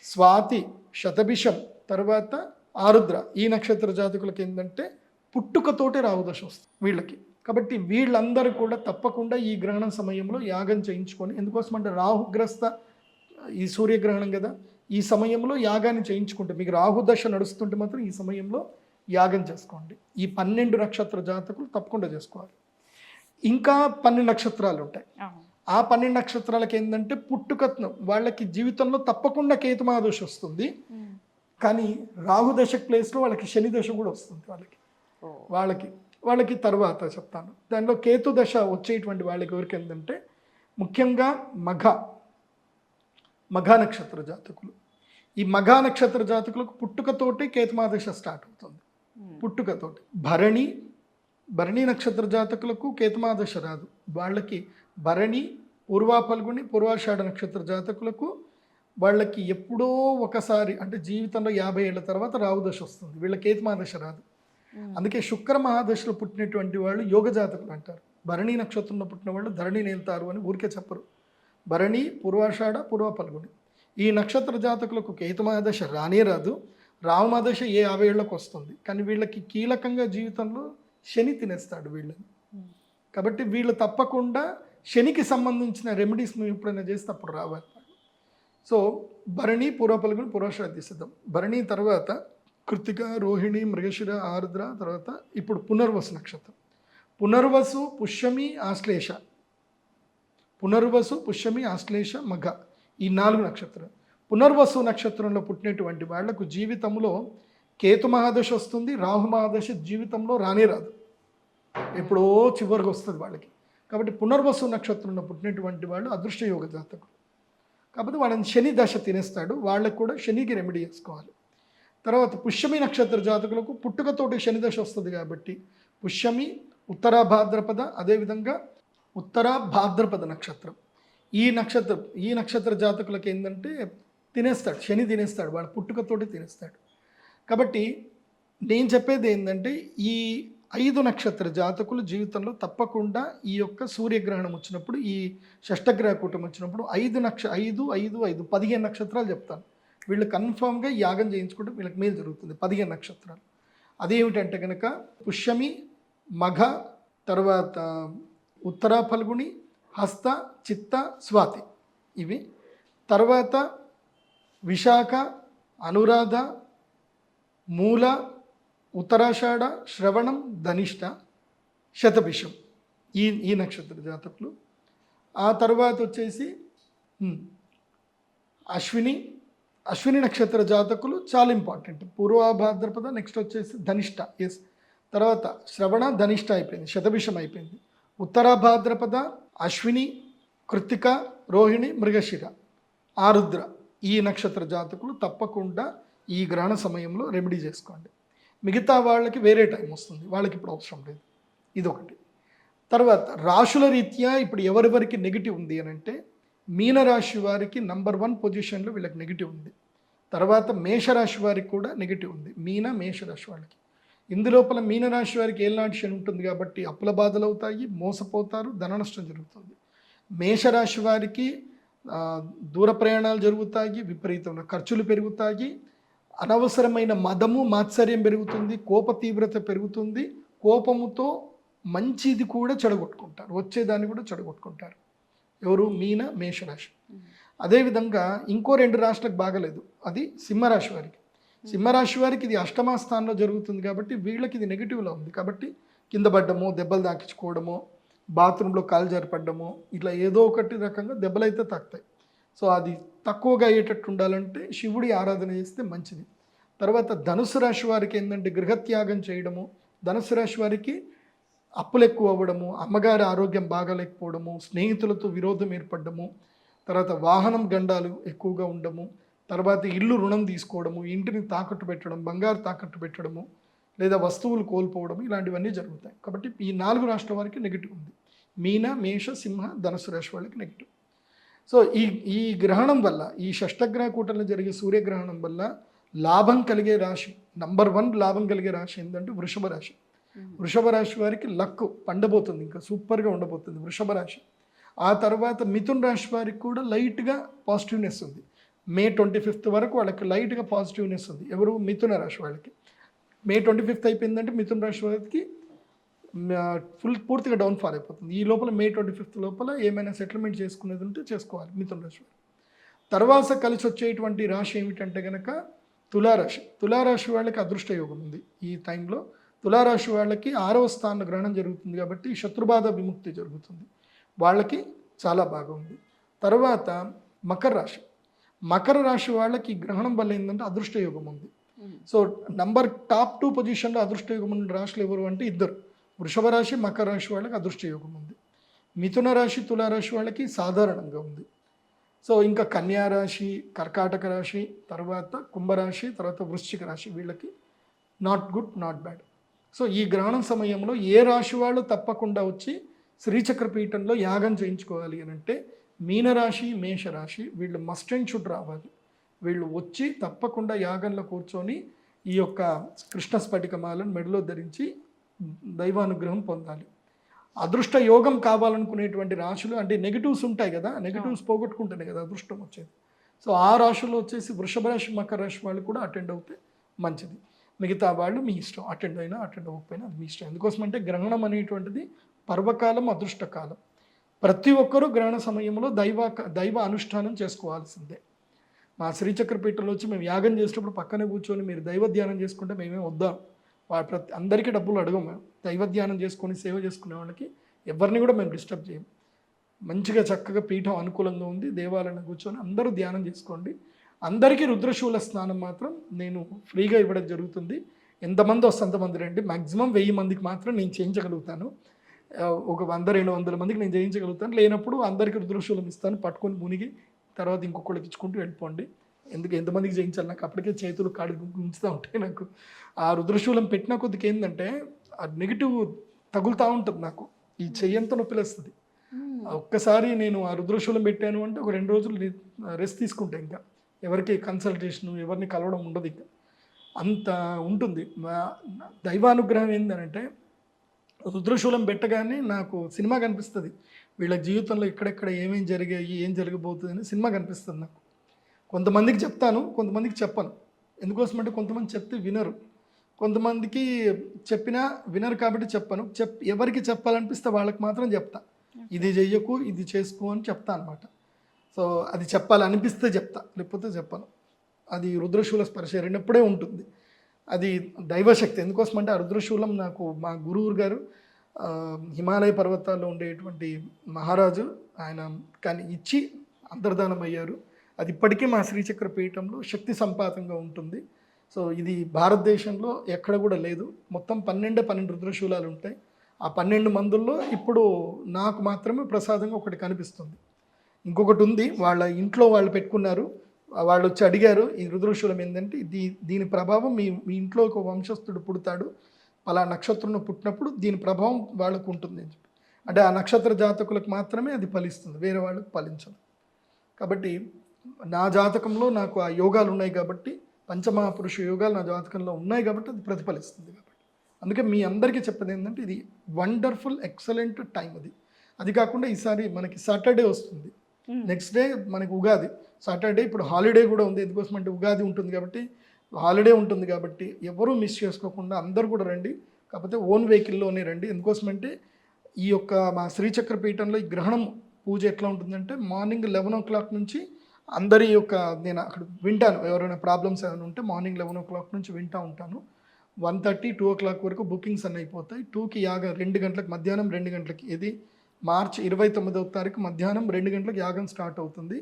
స్వాతి, శతభిషం, తర్వాత ఆరుద్ర ఈ నక్షత్ర జాతకులకి ఏంటంటే పుట్టుకతోటే రాహుదశ వస్తుంది వీళ్ళకి. కాబట్టి వీళ్ళందరూ కూడా తప్పకుండా ఈ గ్రహణం సమయంలో యాగం చేయించుకొని, ఎందుకోసం అంటే రాహుగ్రస్త ఈ సూర్యగ్రహణం కదా, ఈ సమయంలో యాగాన్ని చేయించుకుంటే, మీకు రాహుదశ నడుస్తుంటే మాత్రం ఈ సమయంలో యాగం చేసుకోండి. ఈ 12 నక్షత్ర జాతకులు తప్పకుండా చేసుకోవాలి. ఇంకా 12 నక్షత్రాలు ఉంటాయి. ఆ 12 నక్షత్రాలకి ఏంటంటే పుట్టుక వాళ్ళకి జీవితంలో తప్పకుండా కేతు మహాదశ వస్తుంది. కానీ రాహుదశ ప్లేస్లో వాళ్ళకి శని దశ కూడా వస్తుంది. వాళ్ళకి తర్వాత చెప్తాను. దానిలో కేతు దశ వచ్చేటువంటి వాళ్ళకి ఎవరికి ఏంటంటే ముఖ్యంగా మఘ నక్షత్ర జాతకులు. ఈ మఘ నక్షత్ర జాతకులకు పుట్టుకతోటి కేతు మహాదశ స్టార్ట్ అవుతుంది. పుట్టుకతోటి. భరణి నక్షత్ర జాతకులకు కేతు మహాదశ రాదు. వాళ్ళకి భరణి, పూర్వా ఫల్గుని, పూర్వాషాఢ నక్షత్ర జాతకులకు వాళ్ళకి ఎప్పుడో ఒకసారి, అంటే జీవితంలో 50 ఏళ్ల తర్వాత రాహుదశ వస్తుంది. వీళ్ళకి కేతు మహాదశ రాదు. అందుకే శుక్ర మహాదశలో పుట్టినటువంటి వాళ్ళు యోగ జాతకులు అంటారు. భరణి నక్షత్రంలో పుట్టిన వాళ్ళు ధరణి నేల్తారు అని ఊరికే చెప్పరు. భరణి, పూర్వాషాఢ, పూర్వ ఫల్గుని ఈ నక్షత్ర జాతకులకు కేతు మహాదశ రానే రాదు. రాహు మహాదశ ఏ 50 ఏళ్ళకు వస్తుంది. కానీ వీళ్ళకి కీలకంగా జీవితంలో శని తినేస్తాడు వీళ్ళని. కాబట్టి వీళ్ళు తప్పకుండా శనికి సంబంధించిన రెమెడీస్ మేము ఎప్పుడైనా చేస్తే అప్పుడు రావాలి. సో భరణి, పూర్వ ఫల్గుని, పూర్వాషాఢ తీసేద్దాం. భరణి తర్వాత కృత్తిక, రోహిణి, మృగశిర, ఆరుద్ర, తర్వాత ఇప్పుడు పునర్వసు నక్షత్రం. పునర్వసు, పుష్యమి, ఆశ్లేష. పునర్వసు, పుష్యమి, ఆశ్లేష, మఘ ఈ 4 నక్షత్రాలు. పునర్వసు నక్షత్రంలో పుట్టినటువంటి వాళ్లకు జీవితంలో కేతు మహాదశ వస్తుంది. రాహు మహాదశ జీవితంలో రానే రాదు, ఎప్పుడో చివరికి వస్తుంది వాళ్ళకి. కాబట్టి పునర్వసు నక్షత్రంలో పుట్టినటువంటి వాళ్ళు అదృష్టయోగ జాతకులు. కాకపోతే వాళ్ళని శని దశ తినేస్తాడు. వాళ్ళకు కూడా శనికి రెమెడీ చేసుకోవాలి. తర్వాత పుష్యమి నక్షత్ర జాతకులకు పుట్టుకతోటి శని దశ వస్తుంది కాబట్టి పుష్యమి, ఉత్తరా భాద్రపద, అదేవిధంగా ఉత్తరా భాద్రపద నక్షత్రం ఈ నక్షత్ర జాతకులకు ఏంటంటే తినేస్తాడు, శని తినేస్తాడు, వాళ్ళ పుట్టుకతోటి తినేస్తాడు. కాబట్టి నేను చెప్పేది ఏంటంటే ఈ 5 నక్షత్ర జాతకులు జీవితంలో తప్పకుండా ఈ యొక్క సూర్యగ్రహణం వచ్చినప్పుడు, ఈ షష్టగ్రహ కూటమి వచ్చినప్పుడు 15 నక్షత్రాలు చెప్తాను. వీళ్ళు కన్ఫామ్గా యాగం చేయించుకుంటే వీళ్ళకి మేలు జరుగుతుంది. 15 నక్షత్రాలు అదేమిటంటే కనుక పుష్యమి, మఘ, తర్వాత ఉత్తరా ఫల్గుని, హస్త, చిత్త, స్వాతి ఇవి. తర్వాత విశాఖ, అనురాధ, మూల, ఉత్తరాషాఢ, శ్రవణం, ధనిష్ట, శతభిషం ఈ నక్షత్ర జాతకులు. ఆ తర్వాత వచ్చేసి అశ్విని నక్షత్ర జాతకులు చాలా ఇంపార్టెంట్. పూర్వభాద్రపద, నెక్స్ట్ వచ్చేసి ధనిష్ట, ఎస్. తర్వాత శ్రవణ, ధనిష్ట అయిపోయింది, శతభిషం అయిపోయింది. ఉత్తరాభాద్రపద, అశ్విని, కృత్తిక, రోహిణి, మృగశిర, ఆరుద్ర ఈ నక్షత్ర జాతకులు తప్పకుండా ఈ గ్రహణ సమయంలో రెమెడీ చేసుకోండి. మిగతా వాళ్ళకి వేరే టైం వస్తుంది, వాళ్ళకి ఇప్పుడు అవసరం లేదు. ఇదొకటి. తర్వాత రాశుల రీత్యా ఇప్పుడు ఎవరెవరికి నెగిటివ్ ఉంది అని అంటే మీనరాశి వారికి నంబర్ 1 పొజిషన్లో వీళ్ళకి నెగిటివ్ ఉంది. తర్వాత మేషరాశి వారికి కూడా నెగిటివ్ ఉంది. మేషరాశి వాళ్ళకి ఇందులోపల మీనరాశి వారికి ఏళ్ళనాటి శని ఉంటుంది కాబట్టి అప్పుల బాధలు అవుతాయి, మోసపోతారు, ధన నష్టం జరుగుతుంది. మేషరాశి వారికి దూర ప్రయాణాలు జరుగుతాయి, విపరీతమైన ఖర్చులు పెరుగుతాయి, అనవసరమైన మదము మాత్సర్యం పెరుగుతుంది, కోప తీవ్రత పెరుగుతుంది, కోపముతో మంచిది కూడా చెడగొట్టుకుంటారు, వచ్చేదాన్ని కూడా చెడగొట్టుకుంటారు. ఎవరు? మేషరాశి. అదేవిధంగా ఇంకో 2 రాశులకు బాగలేదు, అది సింహరాశి వారికి. సింహరాశి వారికి ఇది అష్టమ స్థానంలో జరుగుతుంది కాబట్టి వీళ్ళకి ఇది నెగిటివ్లో ఉంది. కాబట్టి కింద పడ్డమో, దెబ్బలు తాకించుకోవడమో, బాత్రూంలో కాలు జారిపడ్డమో, ఇట్లా ఏదో ఒకటి రకంగా దెబ్బలు అయితే తాకుతాయి. సో అది తక్కువగా అయ్యేటట్టు ఉండాలంటే శివుడి ఆరాధన చేస్తే మంచిది. తర్వాత ధనుసు రాశి వారికి ఏంటంటే గృహత్యాగం చేయడము, ధనుసు రాశి వారికి అప్పులు ఎక్కువ అవ్వడము, అమ్మగారి ఆరోగ్యం బాగాలేకపోవడము, స్నేహితులతో విరోధం ఏర్పడము, తర్వాత వాహనం గండాలు ఎక్కువగా ఉండము, తర్వాత ఇల్లు రుణం తీసుకోవడము, ఇంటిని తాకట్టు పెట్టడం, బంగారు తాకట్టు పెట్టడము, లేదా వస్తువులు కోల్పోవడం, ఇలాంటివన్నీ జరుగుతాయి. కాబట్టి ఈ 4 రాష్ట్రాల వారికి నెగిటివ్ ఉంది. మీన, మేష, సింహ, ధనుసు రాశి వాళ్ళకి నెగిటివ్. సో ఈ గ్రహణం వల్ల, ఈ షష్టగ్రహ కూటంలో జరిగే సూర్యగ్రహణం వల్ల లాభం కలిగే రాశి, నంబర్ 1 లాభం కలిగే రాశి ఏంటంటే వృషభ రాశి. వృషభ రాశి వారికి లక్ పండబోతుంది, ఇంకా సూపర్గా ఉండబోతుంది వృషభ రాశి. ఆ తర్వాత మిథున్ రాశి వారికి కూడా లైట్గా పాజిటివ్నెస్ ఉంది. మే 25 వరకు వాళ్ళకి లైట్గా పాజిటివ్నెస్ ఉంది. ఎవరు? మిథున రాశి వాళ్ళకి. మే 25 అయిపోయిందంటే మిథున రాశి వారికి పూర్తిగా డౌన్ఫాల్ అయిపోతుంది. ఈ లోపల మే 25 లోపల ఏమైనా సెటిల్మెంట్ చేసుకునేది ఉంటే చేసుకోవాలి మిథున రాశి వారు. తర్వాత కలిసి వచ్చేటువంటి రాశి ఏమిటంటే కనుక తులారాశి. తులారాశి వాళ్ళకి అదృష్ట యోగం ఉంది. ఈ టైంలో తులారాశి వాళ్ళకి 6వ స్థానంలో గ్రహణం జరుగుతుంది కాబట్టి శత్రుబాధ విముక్తి జరుగుతుంది, వాళ్ళకి చాలా బాగుంది. తర్వాత మకర రాశి వాళ్ళకి గ్రహణం వల్ల ఏంటంటే అదృష్ట యోగం ఉంది. సో టాప్ 2 పొజిషన్లో అదృష్ట యోగం ఉన్న రాశులు ఎవరు అంటే ఇద్దరు, వృషభ రాశి, మకర రాశి వాళ్ళకి అదృష్ట యోగం ఉంది. మిథున రాశి, తులారాశి వాళ్ళకి సాధారణంగా ఉంది. సో ఇంకా కన్యా రాశి, కర్కాటక రాశి, తర్వాత కుంభరాశి, తర్వాత వృశ్చిక రాశి వీళ్ళకి not good, not bad. So ఈ గ్రహణం సమయంలో ఏ రాశి వాళ్ళు తప్పకుండా వచ్చి శ్రీచక్ర పీఠంలో యాగం చేయించుకోవాలి అని అంటే మీనరాశి, మేషరాశి వీళ్ళు మస్ట్ అండ్ షుడ్ రావాలి. వీళ్ళు వచ్చి తప్పకుండా యాగంలో కూర్చొని ఈ యొక్క కృష్ణ స్ఫటికమాలను మెడలో ధరించి దైవానుగ్రహం పొందాలి. అదృష్ట యోగం కావాలనుకునేటువంటి రాశులు అంటే నెగిటివ్స్ ఉంటాయి కదా, నెగిటివ్స్ పోగొట్టుకుంటేనే కదా అదృష్టం వచ్చేది. సో ఆ రాశుల్లో వచ్చేసి వృషభ రాశి, మకర రాశి వాళ్ళు కూడా అటెండ్ అవుతే మంచిది. మిగతా వాళ్ళు మీ ఇష్టం, అటెండ్ అయినా అటెండ్ అవ్వకపోయినా అది మీ ఇష్టం. ఎందుకోసం అంటే గ్రహణం అనేటువంటిది పర్వకాలం, అదృష్టకాలం. ప్రతి ఒక్కరూ గ్రహణ సమయంలో దైవ అనుష్ఠానం చేసుకోవాల్సిందే. మా శ్రీచక్రపీఠంలో వచ్చి మేము యాగం చేసేటప్పుడు పక్కనే కూర్చొని మీరు దైవ ధ్యానం చేసుకుంటే మేమే వద్దాం, అందరికీ డబ్బులు అడగం. మేము దైవ ధ్యానం చేసుకొని సేవ చేసుకునే వాళ్ళకి ఎవరిని కూడా మేము డిస్టర్బ్ చేయం. మంచిగా చక్కగా పీఠం అనుకూలంగా ఉంది, దేవాలయంలో కూర్చొని అందరూ ధ్యానం చేసుకోండి. అందరికీ రుద్రశూల స్నానం మాత్రం నేను ఫ్రీగా ఇవ్వడం జరుగుతుంది. ఎంతమంది వస్తే అంతమంది రండి. మ్యాక్సిమం 1000 మందికి మాత్రం నేను చేయించగలుగుతాను. ఒక 100-200 మందికి నేను చేయించగలుగుతాను. లేనప్పుడు అందరికీ రుద్రశూలం ఇస్తాను, పట్టుకొని మునిగి తర్వాత ఇంకొకళ్ళకి ఇచ్చుకుంటూ వెళ్ళిపోండి. ఎంతమందికి చేయించాలి, నాకు అప్పటికే చేతులు కాడి ఉంచుతూ ఉంటాయి. నాకు ఆ రుద్రశూలం పెట్టిన కొద్దికి ఏంటంటే ఆ నెగిటివ్ తగులుతూ ఉంటుంది. నాకు ఈ చెయ్యంతా నొప్పిలేస్తుంది. ఒక్కసారి నేను ఆ రుద్రశూలం పెట్టాను అంటే ఒక 2 రోజులు రెస్ట్ తీసుకుంటే ఇంకా ఎవరికి కన్సల్టేషన్, ఎవరిని కలవడం ఉండదు. ఇంకా అంత ఉంటుంది. దైవానుగ్రహం ఏంటంటే రుద్రశూలం పెట్టగానే నాకు సినిమా కనిపిస్తుంది. వీళ్ళ జీవితంలో ఎక్కడెక్కడ ఏమేమి జరిగాయి, ఏం జరగబోతుంది అని సినిమా కనిపిస్తుంది నాకు. కొంతమందికి చెప్తాను, కొంతమందికి చెప్పను. ఎందుకోసమంటే కొంతమంది చెప్తే వినరు, కొంతమందికి చెప్పినా వినరు కాబట్టి చెప్పను. ఎవరికి చెప్పాలనిపిస్తే వాళ్ళకి మాత్రం చెప్తా. ఇది చెయ్యకు, ఇది చేసుకో అని చెప్తా అనమాట. సో అది చెప్పాలనిపిస్తే చెప్తా, లేకపోతే చెప్పను. అది రుద్రశూల స్పర్శ రెండప్పుడే ఉంటుంది. అది దైవశక్తి. ఎందుకోసమంటే ఆ రుద్రశూలం నాకు మా గురువు గారు హిమాలయ పర్వతాల్లో ఉండేటువంటి మహారాజు, ఆయన కానీ ఇచ్చి అంతర్ధానం అయ్యారు. అది ఇప్పటికీ మా శ్రీచక్ర పీఠంలో శక్తి సంపాతంగా ఉంటుంది. సో ఇది భారతదేశంలో ఎక్కడ కూడా లేదు. మొత్తం 12 రుద్రశూలాలు ఉంటాయి. ఆ 12 మందుల్లో ఇప్పుడు నాకు మాత్రమే ప్రసాదంగా ఒకటి కనిపిస్తుంది. ఇంకొకటి ఉంది, వాళ్ళ ఇంట్లో వాళ్ళు పెట్టుకున్నారు. వాళ్ళు వచ్చి అడిగారు ఈ రుద్రశూలం ఏంటంటే దీని ప్రభావం మీ ఇంట్లో ఒక వంశస్థుడు పుడతాడు, అలా నక్షత్రంలో పుట్టినప్పుడు దీని ప్రభావం వాళ్ళకు ఉంటుంది అని చెప్పి. అంటే ఆ నక్షత్ర జాతకులకు మాత్రమే అది ఫలిస్తుంది, వేరే వాళ్ళకు ఫలించదు. కాబట్టి నా జాతకంలో నాకు ఆ యోగాలు ఉన్నాయి కాబట్టి, పంచమహాపురుష యోగాలు నా జాతకంలో ఉన్నాయి కాబట్టి అది ప్రతిఫలిస్తుంది. కాబట్టి అందుకే మీ అందరికీ చెప్పేది ఏంటంటే ఇది వండర్ఫుల్ ఎక్సలెంట్ టైం. అది కాకుండా ఈసారి మనకి సాటర్డే వస్తుంది, నెక్స్ట్ డే మనకి ఉగాది. సాటర్డే ఇప్పుడు హాలిడే కూడా ఉంది. ఎందుకోసం అంటే ఉగాది ఉంటుంది కాబట్టి, హాలిడే ఉంటుంది కాబట్టి ఎవరూ మిస్ చేసుకోకుండా అందరూ కూడా రండి. కాకపోతే ఓన్ వెహికల్లోనే రండి. ఎందుకోసమంటే ఈ యొక్క మా శ్రీచక్ర పీఠంలో ఈ గ్రహణం పూజ ఎట్లా ఉంటుందంటే మార్నింగ్ 11 o'clock నుంచి అందరి యొక్క నేను అక్కడ వింటాను. ఎవరైనా ప్రాబ్లమ్స్ ఏమైనా ఉంటే మార్నింగ్ 11 o'clock నుంచి వింటూ ఉంటాను. 1:30, 2 o'clock వరకు బుకింగ్స్ అన్నీ అయిపోతాయి. 2కి యాగం, 2 గంటలకు మధ్యాహ్నం 2 గంటలకి, ఇది మార్చి 29వ తారీఖు మధ్యాహ్నం 2 గంటలకు యాగం స్టార్ట్ అవుతుంది.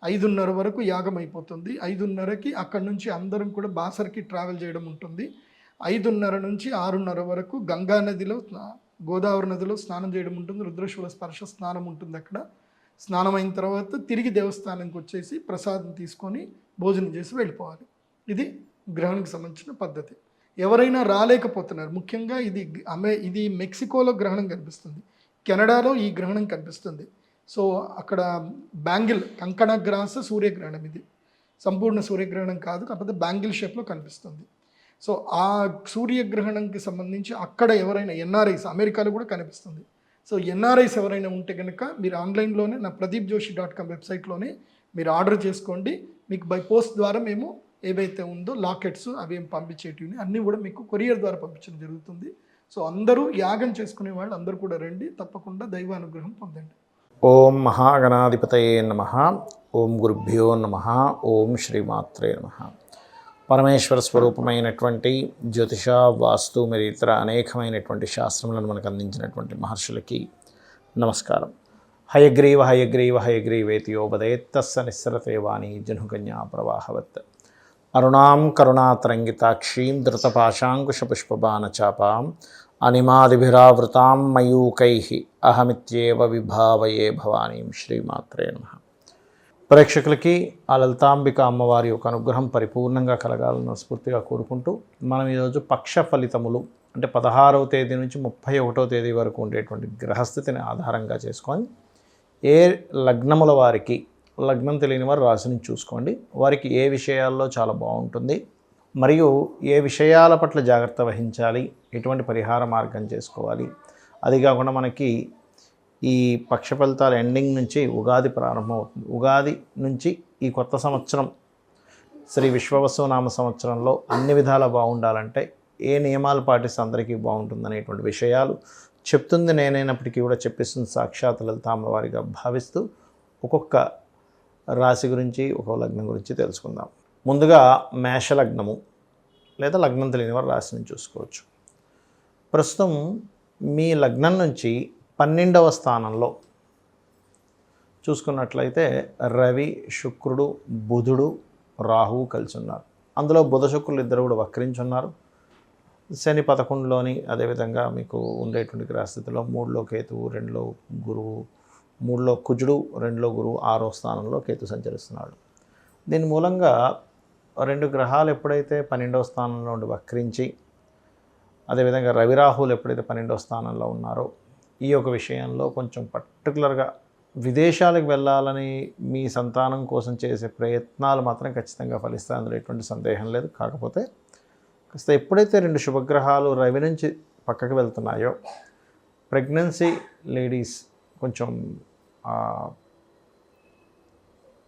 5:30 వరకు యాగం అయిపోతుంది. 5:30కి అక్కడి నుంచి అందరం కూడా బాసర్కి ట్రావెల్ చేయడం ఉంటుంది. 5:30 నుంచి 6:30 వరకు గంగా నదిలో, గోదావరి నదిలో స్నానం చేయడం ఉంటుంది. రుద్రశూల స్పర్శ స్నానం ఉంటుంది. అక్కడ స్నానం అయిన తర్వాత తిరిగి దేవస్థానానికి వచ్చేసి ప్రసాదం తీసుకొని భోజనం చేసి వెళ్ళిపోవాలి. ఇది గ్రహణానికి సంబంధించిన పద్ధతి. ఎవరైనా రాలేకపోతున్నారు, ముఖ్యంగా ఇది మెక్సికోలో గ్రహణం కనిపిస్తుంది, కెనడాలో ఈ గ్రహణం కనిపిస్తుంది. సో అక్కడ బ్యాంగిల్ కంకణగ్రాస సూర్యగ్రహణం, ఇది సంపూర్ణ సూర్యగ్రహణం కాదు, కాకపోతే బ్యాంగిల్ షేప్లో కనిపిస్తుంది. సో ఆ సూర్యగ్రహణంకి సంబంధించి అక్కడ ఎవరైనా ఎన్ఆర్ఐస్, అమెరికాలో కూడా కనిపిస్తుంది. సో ఎన్ఆర్ఐస్ ఎవరైనా ఉంటే కనుక మీరు ఆన్లైన్లోనే నా pradeepjoshi.com వెబ్సైట్లోనే మీరు ఆర్డర్ చేసుకోండి. మీకు బై పోస్ట్ ద్వారా మేము ఏవైతే ఉందో లాకెట్స్ అవి ఏం పంపించేటివి అన్నీ కూడా మీకు కొరియర్ ద్వారా పంపించడం జరుగుతుంది. సో అందరూ యాగం చేసుకునే వాళ్ళు అందరూ కూడా రండి, తప్పకుండా దైవ అనుగ్రహం పొందండి. ఓం మహాగణాధిపతయే నమః. ఓం గురుభ్యో నమః. ఓం శ్రీమాత్రే నమః. పరమేశ్వర స్వరూపమైనటువంటి జ్యోతిష, వాస్తు మరియు ఇతర అనేకమైనటువంటి శాస్త్రములను మనకు అందించినటువంటి మహర్షులకి నమస్కారం. హయగ్రీవ హయగ్రీవ హయగ్రీవేతి యోపదేత్తస్స నిస్సరతే వాణి జనుకన్యా ప్రవాహవత్. అరుణాం కరుణాతరంగితాక్షీం ధృతపాశాంకుశపుష్పబాణచాపాం అనిమాదిభిరావృతాం మయూకైః అహమిత్యేవ విభావయే భవానీం. శ్రీమాత్రే నమః. ప్రేక్షకులకి ఆ లలితాంబిక అమ్మవారి యొక్క అనుగ్రహం పరిపూర్ణంగా కలగాలని స్ఫూర్తిగా కోరుకుంటూ మనం ఈరోజు పక్ష ఫలితములు అంటే 16వ తేదీ నుంచి 31వ తేదీ వరకు ఉండేటువంటి గ్రహస్థితిని ఆధారంగా చేసుకొని ఏ లగ్నముల వారికి, లగ్నం తెలియని వారు రాశిని చూసుకోండి, వారికి ఏ విషయాల్లో చాలా బాగుంటుంది, మరియు ఏ విషయాల పట్ల జాగ్రత్త వహించాలి, ఎటువంటి పరిహార మార్గం చేసుకోవాలి. అది కాకుండా మనకి ఈ పక్ష ఫలితాల ఎండింగ్ నుంచి ఉగాది ప్రారంభమవుతుంది. ఉగాది నుంచి ఈ కొత్త సంవత్సరం శ్రీ విశ్వవసునామ సంవత్సరంలో అన్ని విధాలా బాగుండాలంటే ఏ నియమాలు పాటిస్తే అందరికీ బాగుంటుందనేటువంటి విషయాలు చెప్తుంది నేనైనప్పటికీ కూడా చెప్పిస్తుంది సాక్షాత్ లలితాంబవారిగా భావిస్తూ ఒక్కొక్క రాశి గురించి ఒక్కొక్క లగ్నం గురించి తెలుసుకుందాం. ముందుగా మేషలగ్నము లేదా లగ్నం తెలియని వారు రాశిని చూసుకోవచ్చు. ప్రస్తుతం మీ లగ్నం నుంచి 12వ స్థానంలో చూసుకున్నట్లయితే రవి, శుక్రుడు, బుధుడు, రాహువు కలిసి ఉన్నారు. అందులో బుధ శుక్రులు ఇద్దరు కూడా వక్రించున్నారు. శని 11లోని, అదేవిధంగా మీకు ఉండేటువంటి గ్రహస్థితిలో 3లో కేతువు, 2లో గురువు, 3లో కుజుడు, 2లో గురువు, 6వ స్థానంలో కేతు సంచరిస్తున్నాడు. దీని మూలంగా 2 గ్రహాలు ఎప్పుడైతే 12వ స్థానంలో ఉండి వక్రించి, అదేవిధంగా రవి రాహువులు ఎప్పుడైతే 12వ స్థానంలో ఉన్నారో ఈ యొక్క విషయంలో కొంచెం పర్టికులర్గా విదేశాలకు వెళ్ళాలని మీ సంతానం కోసం చేసే ప్రయత్నాలు మాత్రం ఖచ్చితంగా ఫలిస్తాయి, అందులో ఎటువంటి సందేహం లేదు. కాకపోతే కాస్త ఎప్పుడైతే 2 శుభగ్రహాలు రవి నుంచి పక్కకు వెళ్తున్నాయో ప్రెగ్నెన్సీ లేడీస్ కొంచెం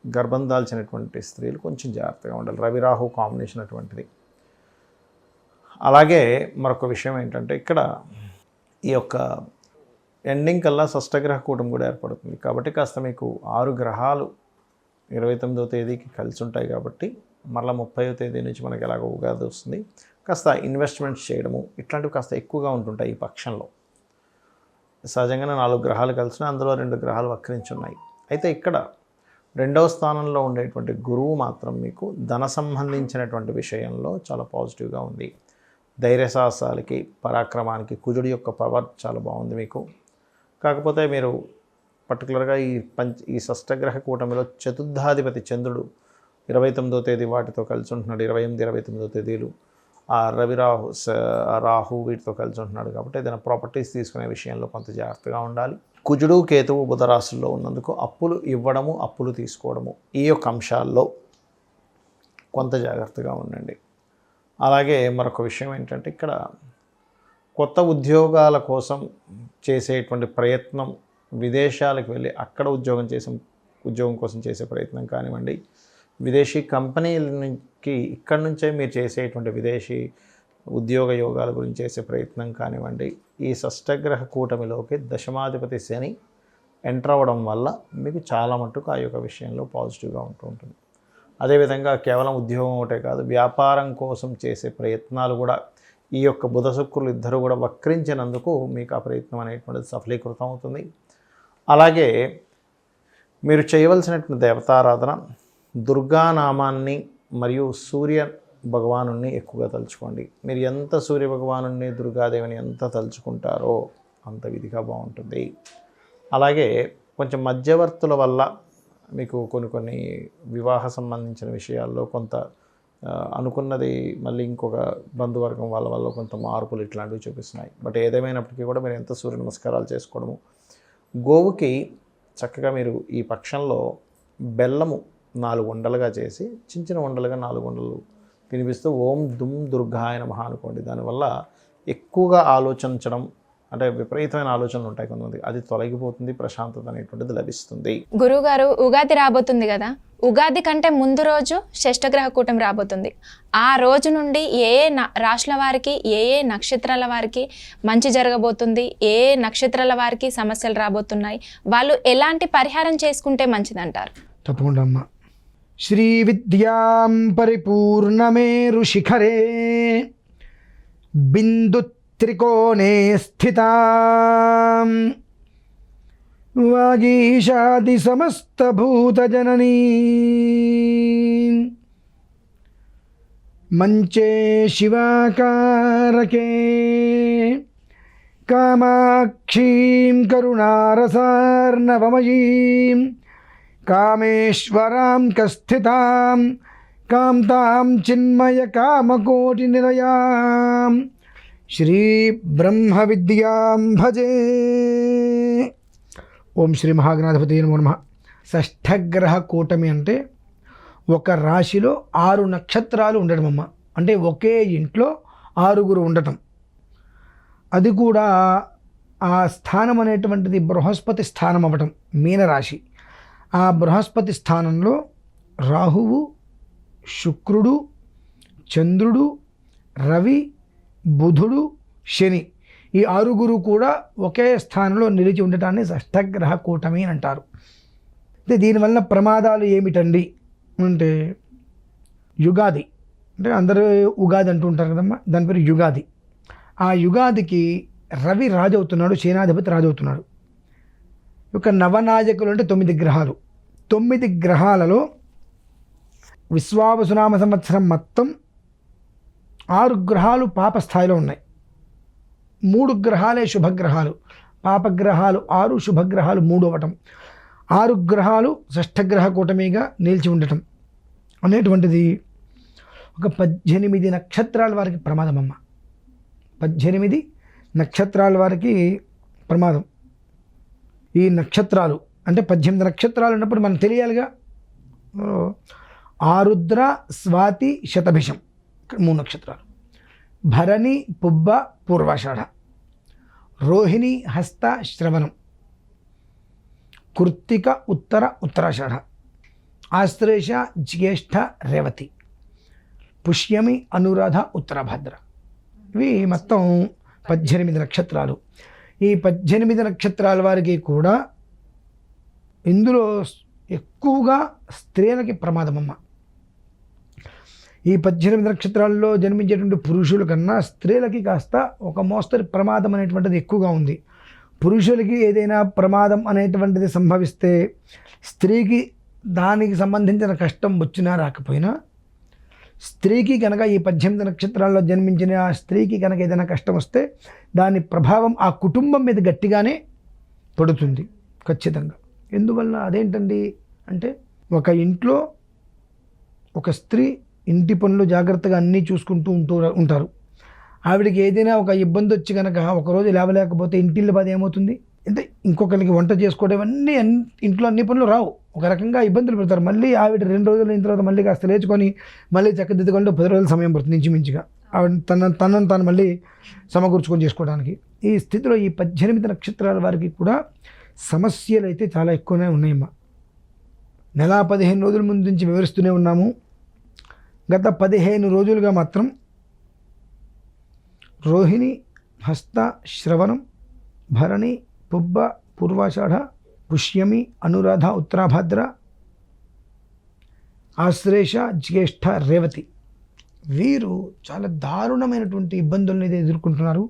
గర్భం దాల్చినటువంటి స్త్రీలు కొంచెం జాగ్రత్తగా ఉండాలి. రవి రాహు కాంబినేషన్ అటువంటిది. అలాగే మరొక విషయం ఏంటంటే ఇక్కడ ఈ యొక్క ఎండింగ్ కల్లా షష్టగ్రహ కూటమి కూడా ఏర్పడుతుంది. కాబట్టి కాస్త మీకు 6 గ్రహాలు 29వ తేదీకి కలిసి ఉంటాయి. కాబట్టి మరలా 30వ తేదీ నుంచి మనకి ఎలాగో ఉగాది వస్తుంది. కాస్త ఇన్వెస్ట్మెంట్స్ చేయడము ఇట్లాంటివి కాస్త ఎక్కువగా ఉంటుంటాయి ఈ పక్షంలో. సహజంగానే 4 గ్రహాలు కలిసిన అందులో 2 గ్రహాలు వక్రించున్నాయి. అయితే ఇక్కడ 2వ స్థానంలో ఉండేటువంటి గురువు మాత్రం మీకు ధన సంబంధించినటువంటి విషయంలో చాలా పాజిటివ్గా ఉంది. ధైర్య సాహసాలకి, పరాక్రమానికి కుజుడి యొక్క పవర్ చాలా బాగుంది మీకు. కాకపోతే మీరు పర్టికులర్గా ఈ షష్టగ్రహ కూటమిలో చతుర్థాధిపతి చంద్రుడు 29వ తేదీ వాటితో కలిసి ఉంటున్నాడు. 28, 29వ తేదీలు ఆ రవి రాహు వీటితో కలిసి ఉంటున్నాడు. కాబట్టి ఏదైనా ప్రాపర్టీస్ తీసుకునే విషయంలో కొంత జాగ్రత్తగా ఉండాలి. కుజుడు, కేతువు, బుధ రాశుల్లో ఉన్నందుకు అప్పులు ఇవ్వడము, అప్పులు తీసుకోవడము ఈ యొక్క అంశాల్లో కొంత జాగ్రత్తగా ఉండండి. అలాగే మరొక విషయం ఏంటంటే ఇక్కడ కొత్త ఉద్యోగాల కోసం చేసేటువంటి ప్రయత్నం, విదేశాలకు వెళ్ళి అక్కడ ఉద్యోగం కోసం చేసే ప్రయత్నం కానివ్వండి, విదేశీ కంపెనీలకి ఇక్కడి నుంచే మీరు చేసేటువంటి విదేశీ ఉద్యోగ యోగాల గురించి చేసే ప్రయత్నం కానివ్వండి, ఈ షష్టగ్రహ కూటమిలోకి దశమాధిపతి శని ఎంటర్ అవ్వడం వల్ల మీకు చాలా మట్టుకు ఆ యొక్క విషయంలో పాజిటివ్గా ఉంటుంది. అదేవిధంగా కేవలం ఉద్యోగం ఒకటే కాదు, వ్యాపారం కోసం చేసే ప్రయత్నాలు కూడా ఈ యొక్క బుధ శుక్రులు ఇద్దరు కూడా వక్రించినందుకు మీకు ఆ ప్రయత్నం అనేటువంటిది సఫలీకృతం అవుతుంది. అలాగే మీరు చేయవలసినటువంటి దేవతారాధన దుర్గానామాన్ని మరియు సూర్య భగవాను ఎక్కువగా తలుచుకోండి. మీరు ఎంత సూర్య భగవాను, దుర్గాదేవిని ఎంత తలుచుకుంటారో అంత విధిగా బాగుంటుంది. అలాగే కొంచెం మధ్యవర్తుల వల్ల మీకు కొన్ని వివాహ సంబంధించిన విషయాల్లో కొంత అనుకున్నది మళ్ళీ ఇంకొక బంధువర్గం వాళ్ళ వల్ల కొంత మార్పులు ఇట్లాంటివి చూపిస్తున్నాయి. బట్ ఏదేమైనప్పటికీ కూడా మీరు ఎంత సూర్య నమస్కారాలు చేసుకోవడము, గోవుకి చక్కగా మీరు ఈ పక్షంలో బెల్లము 4 ఉండలుగా చేసి చిన్న ఉండలుగా 4 ఉండలు తినిపిస్తూ ఓం దుమ్ దుర్గాయ నమః అనుకోండి. దానివల్ల ఎక్కువగా ఆలోచించడం అంటే విపరీతమైన ఆలోచనలు ఉంటాయి కొంతమంది, అది తొలగిపోతుంది, ప్రశాంతత అనేటువంటిది లభిస్తుంది. గురువుగారు, ఉగాది రాబోతుంది కదా, ఉగాది కంటే ముందు రోజు షష్టగ్రహ కూటమి రాబోతుంది. ఆ రోజు నుండి ఏ రాశుల వారికి, ఏ నక్షత్రాల వారికి మంచి జరగబోతుంది, ఏ నక్షత్రాల వారికి సమస్యలు రాబోతున్నాయి, వాళ్ళు ఎలాంటి పరిహారం చేసుకుంటే మంచిదంటారు? తప్పకుండా అమ్మ. శ్రీ విద్యాం పరిపూర్ణమేరు శిఖరే బిందు త్రికోణే స్థితాం వాగీషాది సమస్తభూతజననీ మంచే శివాకారకే కామాక్షీం కరుణారసార్ణవమయీం కామేశ్వరాం కస్థితాం కాంతాం చిన్మయ కామకోటి నిలయాం శ్రీ బ్రహ్మ విద్యాం భజే. ఓం శ్రీ మహాగణాధిపతి నమో నమః. షష్ఠగ్రహ కూటమి అంటే ఒక రాశిలో 6 నక్షత్రాలు ఉండడం అమ్మ. అంటే ఒకే ఇంట్లో 6 ఉండటం. అది కూడా ఆ స్థానం అనేటువంటిది బృహస్పతి స్థానం అవ్వటం, మీనరాశి. ఆ బృహస్పతి స్థానంలో రాహువు, శుక్రుడు, చంద్రుడు, రవి, బుధుడు, శని ఈ 6 కూడా ఒకే స్థానంలో నిలిచి ఉండటాన్ని షష్టగ్రహ కూటమి అని అంటారు. అయితే దీనివల్ల ప్రమాదాలు ఏమిటండి అంటే యుగాది, అంటే అందరూ ఉగాది అంటూ ఉంటారు కదమ్మా, దాని పేరు యుగాది. ఆ యుగాదికి రవి రాజవుతున్నాడు, సేనాధిపతి రాజవుతున్నాడు. ఒక నవనాయకులు అంటే 9 గ్రహాలు. 9 గ్రహాలలో విశ్వావసునామ సంవత్సరం మొత్తం 6 గ్రహాలు పాప స్థాయిలో ఉన్నాయి. 3 గ్రహాలే శుభగ్రహాలు. పాపగ్రహాలు 6, శుభగ్రహాలు 3 అవ్వటం. 6 గ్రహాలు షష్టగ్రహ కూటమిగా నిలిచి ఉండటం అనేటువంటిది ఒక 18 నక్షత్రాల వారికి ప్రమాదం అమ్మ. 18 నక్షత్రాల వారికి ప్రమాదం. ఈ నక్షత్రాలు అంటే 18 నక్షత్రాలు ఉన్నప్పుడు మనం తెలియాలిగా. ఆరుద్ర, స్వాతి, శతభిషం 3 నక్షత్రాలు. భరణి, పుబ్బ, పూర్వాషాఢ, రోహిణి, హస్త, శ్రవణం, కృత్తిక, ఉత్తరాషాఢ, ఆశ్లేష, జ్యేష్ఠ, రేవతి, పుష్యమి, అనురాధ, ఉత్తరాభద్ర. ఇవి మొత్తం 18 నక్షత్రాలు. ఈ 18 నక్షత్రాల వారికి కూడా ఇందులో ఎక్కువగా స్త్రీలకి ప్రమాదమమ్మ. ఈ 18 నక్షత్రాల్లో జన్మించేటువంటి పురుషుల కన్నా స్త్రీలకి కాస్త ఒక మోస్తరు ప్రమాదం అనేటువంటిది ఎక్కువగా ఉంది. పురుషులకి ఏదైనా ప్రమాదం అనేటువంటిది సంభవిస్తే స్త్రీకి దానికి సంబంధించిన కష్టం వచ్చినా రాకపోయినా, స్త్రీకి కనుక ఈ 18 నక్షత్రాల్లో జన్మించిన ఆ స్త్రీకి కనుక ఏదైనా కష్టం వస్తే దాని ప్రభావం ఆ కుటుంబం మీద గట్టిగానే పడుతుంది ఖచ్చితంగా. ఎందువల్ల అదేంటండి అంటే, ఒక ఇంట్లో ఒక స్త్రీ ఇంటి పనులు జాగ్రత్తగా అన్నీ చూసుకుంటూ ఉంటారు. ఆవిడకి ఏదైనా ఒక ఇబ్బంది వచ్చి కనుక ఒకరోజు లేవలేకపోతే ఇంటిల్లి బాధ ఏమవుతుంది అంటే, ఇంకొకరికి వంట చేసుకోవడం అన్నీ ఇంట్లో అన్ని పనులు రావు, ఒక రకంగా ఇబ్బందులు పెడతారు. మళ్ళీ ఆవిడ 2 రోజులు అయిన తర్వాత మళ్ళీ కాస్త లేచుకొని మళ్ళీ చక్కదిద్దుకుంటే 10 రోజుల సమయం పడుతుంది ఇంచుమించుగా ఆవిడ తనను తాను మళ్ళీ సమకూర్చుకొని చేసుకోవడానికి. ఈ స్థితిలో ఈ 18 నక్షత్రాల వారికి కూడా సమస్యలు అయితే చాలా ఎక్కువనే ఉన్నాయమ్మా. నెల 15 రోజుల ముందు నుంచి వివరిస్తూనే ఉన్నాము. గత 15 రోజులుగా మాత్రం రోహిణి, హస్త, శ్రవణం, భరణి, పుబ్బ, పూర్వాషాఢ, పుష్యమి, అనురాధ, ఉత్తరాభద్ర, ఆశ్లేష, జ్యేష్ఠ, రేవతి వీరు చాలా దారుణమైనటువంటి ఇబ్బందులను ఎదుర్కొంటున్నారు.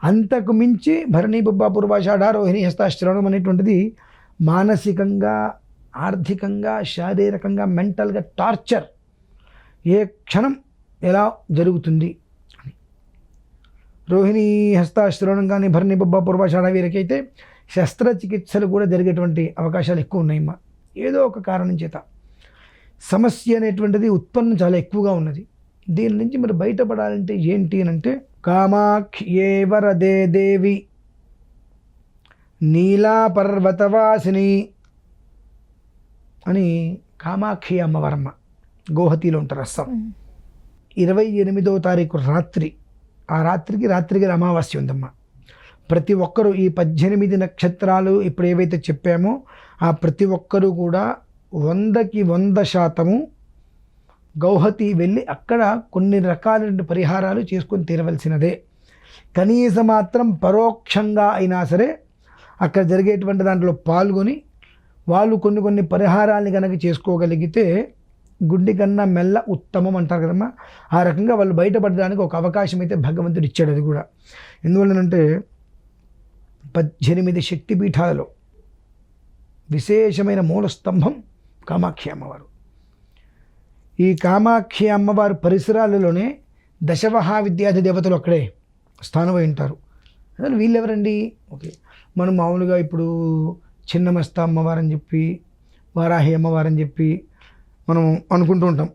అంతకు మించి భరణి, పుబ్బ, పూర్వాషాఢ, రోహిణి, హస్త, శ్రవణం అనేటువంటిది మానసికంగా, ఆర్థికంగా, శారీరకంగా, మెంటల్గా టార్చర్. ఏ క్షణం ఎలా జరుగుతుంది అని. రోహిణి, హస్త, శ్రవణం కానీ, భరణి, పుబ్బ, పూర్వాషాఢ వీరికైతే శస్త్రచికిత్సలు కూడా జరిగేటువంటి అవకాశాలు ఎక్కువ ఉన్నాయమ్మా. ఏదో ఒక కారణం చేత సమస్య అనేటువంటిది ఉత్పన్నం చాలా ఎక్కువగా ఉన్నది. దీని నుంచి మరి బయటపడాలంటే ఏంటి అని అంటే, కామాఖ్యే వరదే దేవి నీలా పర్వతవాసిని అని కామాక్షి అమ్మవారమ్మ గోహతిలో ఉంటారు. అస్సాం 28వ తారీఖు రాత్రి, ఆ రాత్రికి అమావాస్య ఉందమ్మా. ప్రతి ఒక్కరూ ఈ 18 నక్షత్రాలు ఇప్పుడు ఏవైతే చెప్పామో ఆ ప్రతి ఒక్కరూ కూడా 100కి 100% గౌహతి వెళ్ళి అక్కడ కొన్ని రకాలైన పరిహారాలు చేసుకొని తీరవలసినదే. కనీసం మాత్రం పరోక్షంగా అయినా సరే అక్కడ జరిగేటువంటి దాంట్లో పాల్గొని వాళ్ళు కొన్ని పరిహారాలని కనుక చేసుకోగలిగితే గుడ్డి కన్నా మెల్ల ఉత్తమం అంటారు కదమ్మా. ఆ రకంగా వాళ్ళు బయటపడడానికి ఒక అవకాశం అయితే భగవంతుడు ఇచ్చాడు. అది కూడా ఎందువల్లనంటే 18 శక్తిపీఠాలలో విశేషమైన మూల స్తంభం కామాక్షి అమ్మవారు. ఈ కామాక్షి అమ్మవారు పరిసరాలలోనే దశమహావిద్యాధి దేవతలు అక్కడే స్థానమై ఉంటారు. అసలు వీళ్ళెవరండి? ఓకే, మనం మామూలుగా ఇప్పుడు చిన్నమస్త అమ్మవారని చెప్పి, వారాహి అమ్మవారని చెప్పి మనం అనుకుంటూ ఉంటాం.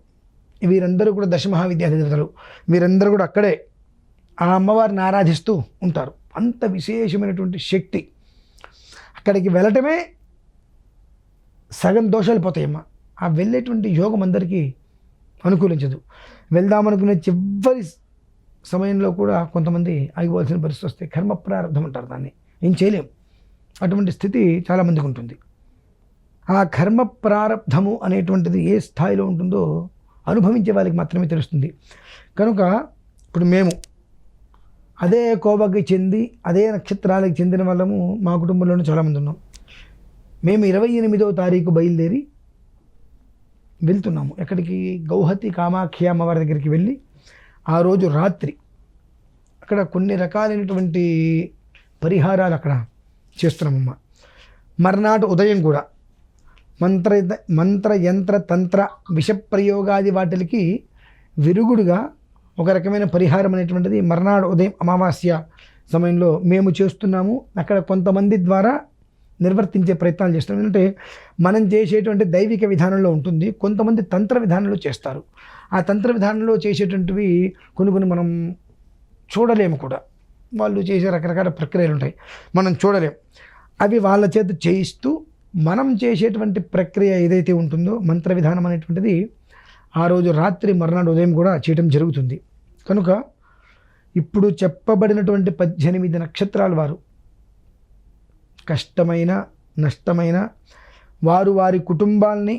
వీరందరూ కూడా దశమహావిద్యాధి దేవతలు. వీరందరూ కూడా అక్కడే ఆ అమ్మవారిని ఆరాధిస్తూ ఉంటారు. అంత విశేషమైనటువంటి శక్తి. అక్కడికి వెళ్ళటమే సగం దోషాలు పోతాయమ్మా. ఆ వెళ్ళేటువంటి యోగం అందరికీ అనుకూలించదు. వెళ్దామనుకునే చివరి సమయంలో కూడా కొంతమంది ఆగిపోవాల్సిన పరిస్థితి వస్తే కర్మ ప్రారంభం అంటారు దాన్ని, ఏం చేయలేం. అటువంటి స్థితి చాలామందికి ఉంటుంది. ఆ కర్మ ప్రారంధము అనేటువంటిది ఏ స్థాయిలో ఉంటుందో అనుభవించే వాళ్ళకి మాత్రమే తెలుస్తుంది. కనుక ఇప్పుడు మేము అదే కోవకి చెంది అదే నక్షత్రాలకు చెందిన వాళ్ళము మా కుటుంబంలోనే చాలామంది ఉన్నాం. మేము 28వ తారీఖు బయలుదేరి వెళ్తున్నాము. ఎక్కడికి? గౌహతి కామాఖ్య అమ్మవారి దగ్గరికి వెళ్ళి ఆ రోజు రాత్రి అక్కడ కొన్ని రకాలైనటువంటి పరిహారాలు అక్కడ చేస్తున్నామమ్మ. మర్నాడు ఉదయం కూడా మంత్ర యంత్ర తంత్ర విషప్రయోగాది వాటికి విరుగుడుగా ఒక రకమైన పరిహారం అనేటువంటిది మర్నాడు ఉదయం అమావాస్య సమయంలో మేము చేస్తున్నాము. అక్కడ కొంతమంది ద్వారా నిర్వర్తించే ప్రయత్నాలు చేస్తాం. ఎందుకంటే మనం చేసేటువంటి దైవిక విధానంలో ఉంటుంది, కొంతమంది తంత్ర విధానంలో చేస్తారు. ఆ తంత్ర విధానంలో చేసేటువంటివి కొన్ని మనం చూడలేము కూడా. వాళ్ళు చేసే రకరకాల ప్రక్రియలు ఉంటాయి, మనం చూడలేము. అవి వాళ్ళ చేత చేయిస్తూ మనం చేసేటువంటి ప్రక్రియ ఏదైతే ఉంటుందో మంత్ర విధానం అనేటువంటిది ఆ రోజు రాత్రి మర్నాడు ఉదయం కూడా చేయటం జరుగుతుంది. కనుక ఇప్పుడు చెప్పబడినటువంటి 18 నక్షత్రాల వారు కష్టమైన నష్టమైన వారు వారి కుటుంబాల్ని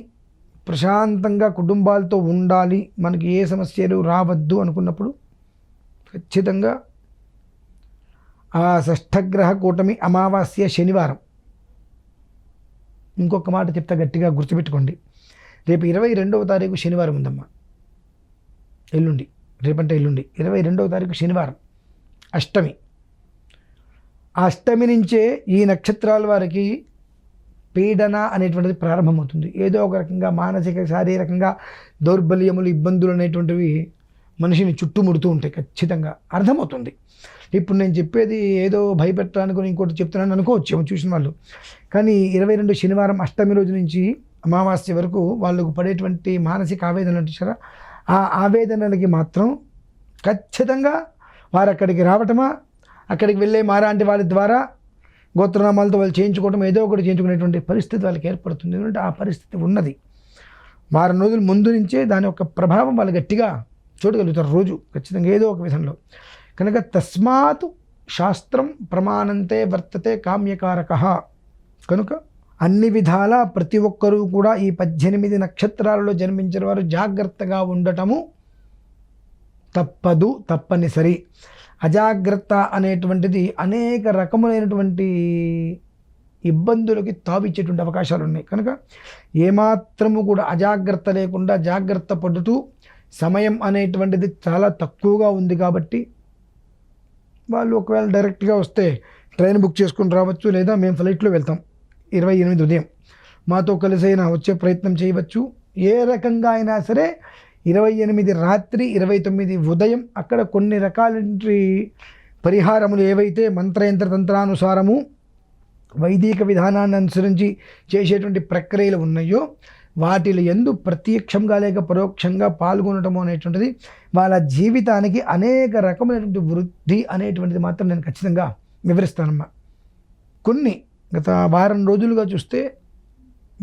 ప్రశాంతంగా కుటుంబాలతో ఉండాలి, మనకి ఏ సమస్యలు రావద్దు అనుకున్నప్పుడు ఖచ్చితంగా ఆ షష్ఠగ్రహ కూటమి అమావాస్య శనివారం, ఇంకొక మాట చెప్తా గట్టిగా గుర్తుపెట్టుకోండి, రేపు 22వ తారీఖు శనివారం ఉందమ్మా. ఎల్లుండి, రేపంటే ఎల్లుండి 22వ తారీఖు శనివారం అష్టమి. ఆ అష్టమి నుంచే ఈ నక్షత్రాల వారికి పీడన అనేటువంటిది ప్రారంభమవుతుంది. ఏదో ఒక రకంగా మానసిక శారీరకంగా దౌర్బల్యములు ఇబ్బందులు అనేటువంటివి మనిషిని చుట్టుముడుతూ ఉంటాయి. ఖచ్చితంగా అర్థమవుతుంది. ఇప్పుడు నేను చెప్పేది ఏదో భయపెట్టడానికి ఇంకోటి చెప్తున్నాను అనుకోవచ్చు చూసిన వాళ్ళు, కానీ 22 శనివారం అష్టమి రోజు నుంచి అమావాస్య వరకు వాళ్ళకు పడేటువంటి మానసిక ఆవేదనలు చూసారా, ఆ ఆవేదనలకి మాత్రం ఖచ్చితంగా వారు అక్కడికి రావటమా, అక్కడికి వెళ్ళే మారాంటి వాళ్ళ ద్వారా గోత్రనామాలతో వాళ్ళు చేయించుకోవడం, ఏదో ఒకటి చేయించుకునేటువంటి పరిస్థితి వాళ్ళకి ఏర్పడుతుంది. ఎందుకంటే ఆ పరిస్థితి ఉన్నది. వారం రోజుల ముందు నుంచే దాని యొక్క ప్రభావం వాళ్ళు గట్టిగా చూడగలుగుతారు రోజు ఖచ్చితంగా ఏదో ఒక విధంలో. కనుక తస్మాత్ శాస్త్రం ప్రమాణంతే వర్తతే కామ్యకారక. కనుక అన్ని విధాల ప్రతి ఒక్కరూ కూడా ఈ 18 నక్షత్రాలలో జన్మించిన వారు జాగ్రత్తగా ఉండటము తప్పదు, తప్పనిసరి. అజాగ్రత్త అనేటువంటిది అనేక రకములైనటువంటి ఇబ్బందులకి తావిచ్చేటువంటి అవకాశాలు ఉన్నాయి. కనుక ఏమాత్రము కూడా అజాగ్రత్త లేకుండా జాగ్రత్త పడుతూ, సమయం అనేటువంటిది చాలా తక్కువగా ఉంది కాబట్టి వాళ్ళు ఒకవేళ డైరెక్ట్గా వస్తే ట్రైన్ బుక్ చేసుకుని రావచ్చు, లేదా మేము ఫ్లైట్లో వెళ్తాం 28 ఉదయం, మాతో కలిసి అయినా వచ్చే ప్రయత్నం చేయవచ్చు. ఏ రకంగా అయినా సరే 28 రాత్రి 29 ఉదయం అక్కడ కొన్ని రకాల పరిహారములు ఏవైతే మంత్రయంత్ర తంత్రానుసారము వైదిక విధానాన్ని అనుసరించి చేసేటువంటి ప్రక్రియలు ఉన్నాయో వాటిలో ఎందు ప్రత్యక్షంగా లేక పరోక్షంగా పాల్గొనటము అనేటువంటిది వాళ్ళ జీవితానికి అనేక రకమైనటువంటి వృద్ధి అనేటువంటిది మాత్రం నేను ఖచ్చితంగా వివరిస్తానమ్మా. కొన్ని గత వారం రోజులుగా చూస్తే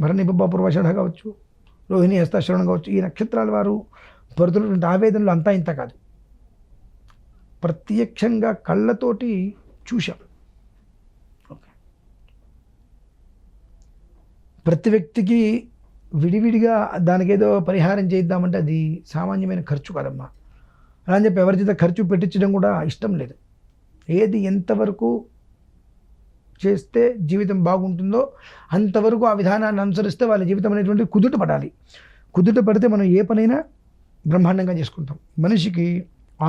భరణి పూర్వాషాఢ కావచ్చు, రోహిణి హస్తాశ్రవణం కావచ్చు, ఈ నక్షత్రాల వారు పడుతున్నటువంటి ఆవేదనలు అంతా ఇంత కాదు, ప్రత్యక్షంగా కళ్ళతోటి చూశాం. ప్రతి వ్యక్తికి విడివిడిగా దానికి ఏదో పరిహారం చేద్దామంటే అది సామాన్యమైన ఖర్చు కాదమ్మా. అలా అని చెప్పి ఎవరి చేత ఖర్చు పెట్టించడం కూడా ఇష్టం లేదు. ఏది ఎంతవరకు చేస్తే జీవితం బాగుంటుందో అంతవరకు ఆ విధానాన్ని అనుసరిస్తే వాళ్ళ జీవితం అనేటువంటి కుదుట పడాలి. కుదుట పడితే మనం ఏ పనైనా బ్రహ్మాండంగా చేసుకుంటాం. మనిషికి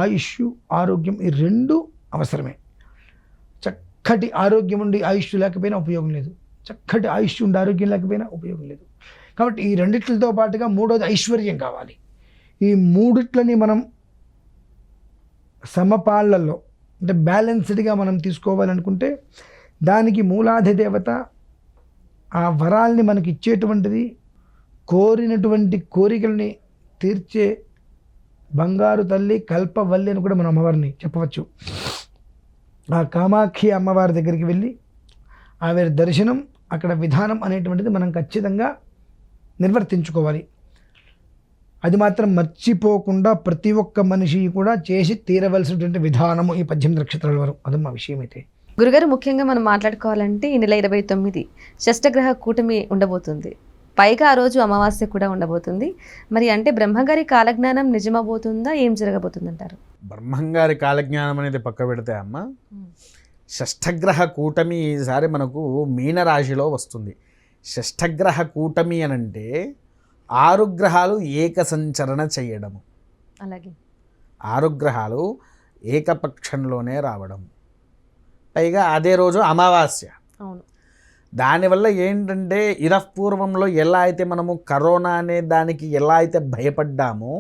ఆయుష్, ఆరోగ్యం ఈ రెండు అవసరమే. చక్కటి ఆరోగ్యం ఉండి ఆయుష్ లేకపోయినా ఉపయోగం లేదు, చక్కటి ఆయుష్ ఉండి ఆరోగ్యం లేకపోయినా ఉపయోగం లేదు. కాబట్టి ఈ రెండిట్లతో పాటుగా మూడోది ఐశ్వర్యం కావాలి. ఈ మూడిట్లని మనం సమపాళ్ళల్లో అంటే బ్యాలెన్స్డ్గా మనం తీసుకోవాలనుకుంటే దానికి మూలాధి దేవత ఆ వరాల్ని మనకి ఇచ్చేటువంటిది, కోరినటువంటి కోరికల్ని తీర్చే బంగారు తల్లి కల్పవల్లి అని కూడా మనం అమ్మవారిని చెప్పవచ్చు. ఆ కామాక్షి అమ్మవారి దగ్గరికి వెళ్ళి ఆవిడ దర్శనం, అక్కడ విధానం అనేటువంటిది మనం ఖచ్చితంగా నిర్వర్తించుకోవాలి. అది మాత్రం మర్చిపోకుండా ప్రతి ఒక్క మనిషి కూడా చేసి తీరవలసినటువంటి విధానము ఈ 18 నక్షత్రాల వరకు. అది మా విషయం అయితే. గురుగారు, ముఖ్యంగా మనం మాట్లాడుకోవాలంటే ఈ నెల 29 షష్టగ్రహ కూటమి ఉండబోతుంది. పైగా ఆ రోజు అమావాస్య కూడా ఉండబోతుంది. మరి అంటే బ్రహ్మగారి కాలజ్ఞానం నిజమబోతుందా, ఏం జరగబోతుంది అంటారు? బ్రహ్మంగారి కాలజ్ఞానం అనేది పక్క పెడితే అమ్మ, షష్ఠగ్రహ కూటమి ఈసారి మనకు మీనరాశిలో వస్తుంది. షష్ఠగ్రహ కూటమి అనంటే 6 గ్రహాలు ఏక సంచరణ చేయడము. అలాగే 6 గ్రహాలు ఏకపక్షంలోనే రావడం, పైగా అదే రోజు అమావాస్య. అవును. దానివల్ల ఏంటంటే ఇరపూర్వంలో ఎలా అయితే మనము కరోనా అనే దానికి ఎలా అయితే భయపడ్డామో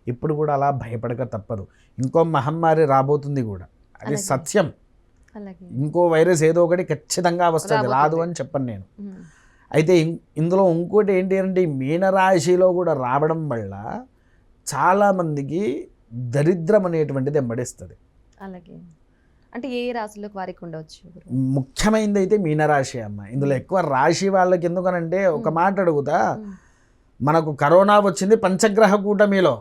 ఇప్పుడు కూడా అలా భయపడక తప్పదు. ఇంకో మహమ్మారి రాబోతుంది కూడా, అది అలాగే. సత్యం. అలాగే. ఇంకో వైరస్ ఏదో ఒకటి ఖచ్చితంగా వస్తుంది, రాదు అని చెప్పను నేను. అయితే ఇందులో ఇంకోటి ఏంటి అంటే ఈ మీనరాశిలో కూడా రావడం వల్ల చాలామందికి దరిద్రం అనేటువంటిది ఎంబడిస్తుంది. అలాగే. అంటే ఏ రాశులకు వారికి ఉండవచ్చు? ముఖ్యమైనది అయితే మీనరాశి అమ్మ. ఇందులో ఎక్కువ రాశి వాళ్ళకి ఎందుకనంటే ఒక మాట అడుగుతా, మనకు కరోనా వచ్చింది పంచగ్రహ కూటమిలో,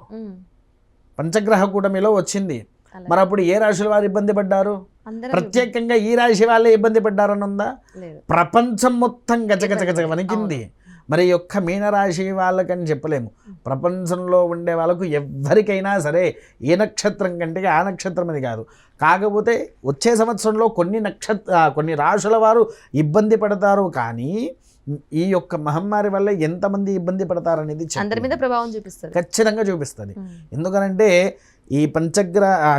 వచ్చింది. మరి అప్పుడు ఏ రాశుల వారు ఇబ్బంది పడ్డారు? ప్రత్యేకంగా ఈ రాశి వాళ్ళే ఇబ్బంది పడ్డారని ఉందా? ప్రపంచం మొత్తం గజగజగజ వణికింది. మరి యొక్క మీనరాశి వాళ్ళకని చెప్పలేము. ప్రపంచంలో ఉండే వాళ్ళకు ఎవరికైనా సరే ఏ నక్షత్రం కంటే ఆ నక్షత్రం అని కాదు. కాకపోతే వచ్చే సంవత్సరంలో కొన్ని రాశుల వారు ఇబ్బంది పడతారు. కానీ ఈ యొక్క మహమ్మారి వల్ల ఎంతమంది ఇబ్బంది పడతారనేది అందరి మీద ప్రభావం చూపిస్తుంది, ఖచ్చితంగా చూపిస్తుంది. ఎందుకనంటే ఈ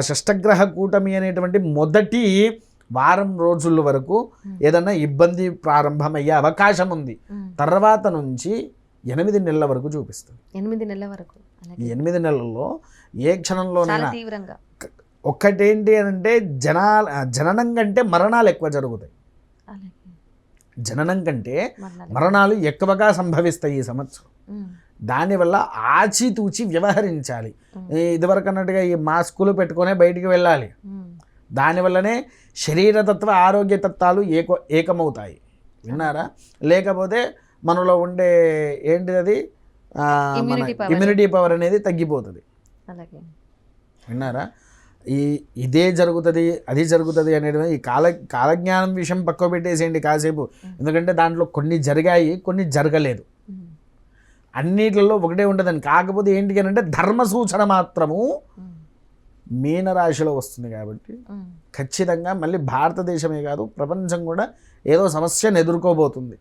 షష్టగ్రహ కూటమి అనేటువంటి మొదటి వారం రోజుల వరకు ఏదన్నా ఇబ్బంది ప్రారంభమయ్యే అవకాశం ఉంది. తర్వాత నుంచి 8 నెలల వరకు చూపిస్తుంది. 8 నెలల వరకు. ఈ 8 నెలల్లో ఏ క్షణంలోనైనా తీవ్రంగా ఒక్కటేంటి అంటే జననం కంటే మరణాలు ఎక్కువ జరుగుతాయి. జననం కంటే మరణాలు ఎక్కువగా సంభవిస్తాయి ఈ సంవత్సరం. దానివల్ల ఆచితూచి వ్యవహరించాలి. ఇదివరకు అన్నట్టుగా ఈ మాస్కులు పెట్టుకునే బయటికి వెళ్ళాలి. దానివల్లనే శరీరతత్వ ఆరోగ్య తత్వాలు ఏకమవుతాయి. విన్నారా? లేకపోతే మనలో ఉండే ఏంటిది అది ఇమ్యూనిటీ పవర్ అనేది తగ్గిపోతుంది. విన్నారా? ఇదే జరుగుతుంది అది జరుగుతుంది అనేది ఈ కాలజ్ఞానం విషయం పక్క పెట్టేసేయండి కాసేపు. ఎందుకంటే దాంట్లో కొన్ని జరిగాయి, కొన్ని జరగలేదు. అన్నిట్లలో ఒకటే ఉంటుందని. కాకపోతే ఏంటి అని అంటే ధర్మ సూచన మాత్రము మీనరాశిలో వస్తుంది. కాబట్టి ఖచ్చితంగా భారతదేశమే కాదు ప్రపంచం కూడా ఏదో సమస్యను ఎదుర్కోబోతుంది.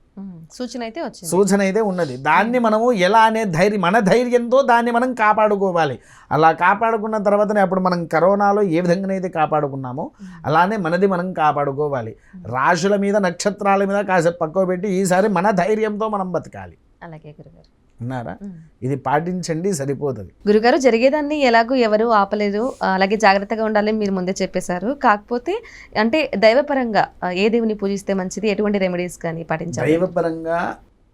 సూచన అయితే ఉన్నది. దాన్ని మనము ఎలా అనే మన ధైర్యంతో దాన్ని మనం కాపాడుకోవాలి. అలా కాపాడుకున్న తర్వాతనే అప్పుడు మనం కరోనాలో ఏ విధంగానైతే కాపాడుకున్నామో అలానే మనది మనం కాపాడుకోవాలి. రాశుల మీద నక్షత్రాల మీద కాసేపు పక్కన పెట్టి ఈసారి మన ధైర్యంతో మనం బతకాలి. అలాగే గురుగారు. అన్నారా? ఇది పాటించండి, సరిపోతుంది. గురుగారు, జరిగేదాన్ని ఎలాగూ ఎవరు ఆపలేదు, అలాగే జాగ్రత్తగా ఉండాలని మీరు ముందే చెప్పేశారు. కాకపోతే అంటే దైవపరంగా ఏ దేవుని పూజిస్తే మంచిది, ఎటువంటి రెమెడీస్ కానీ పాటించాలి? దైవపరంగా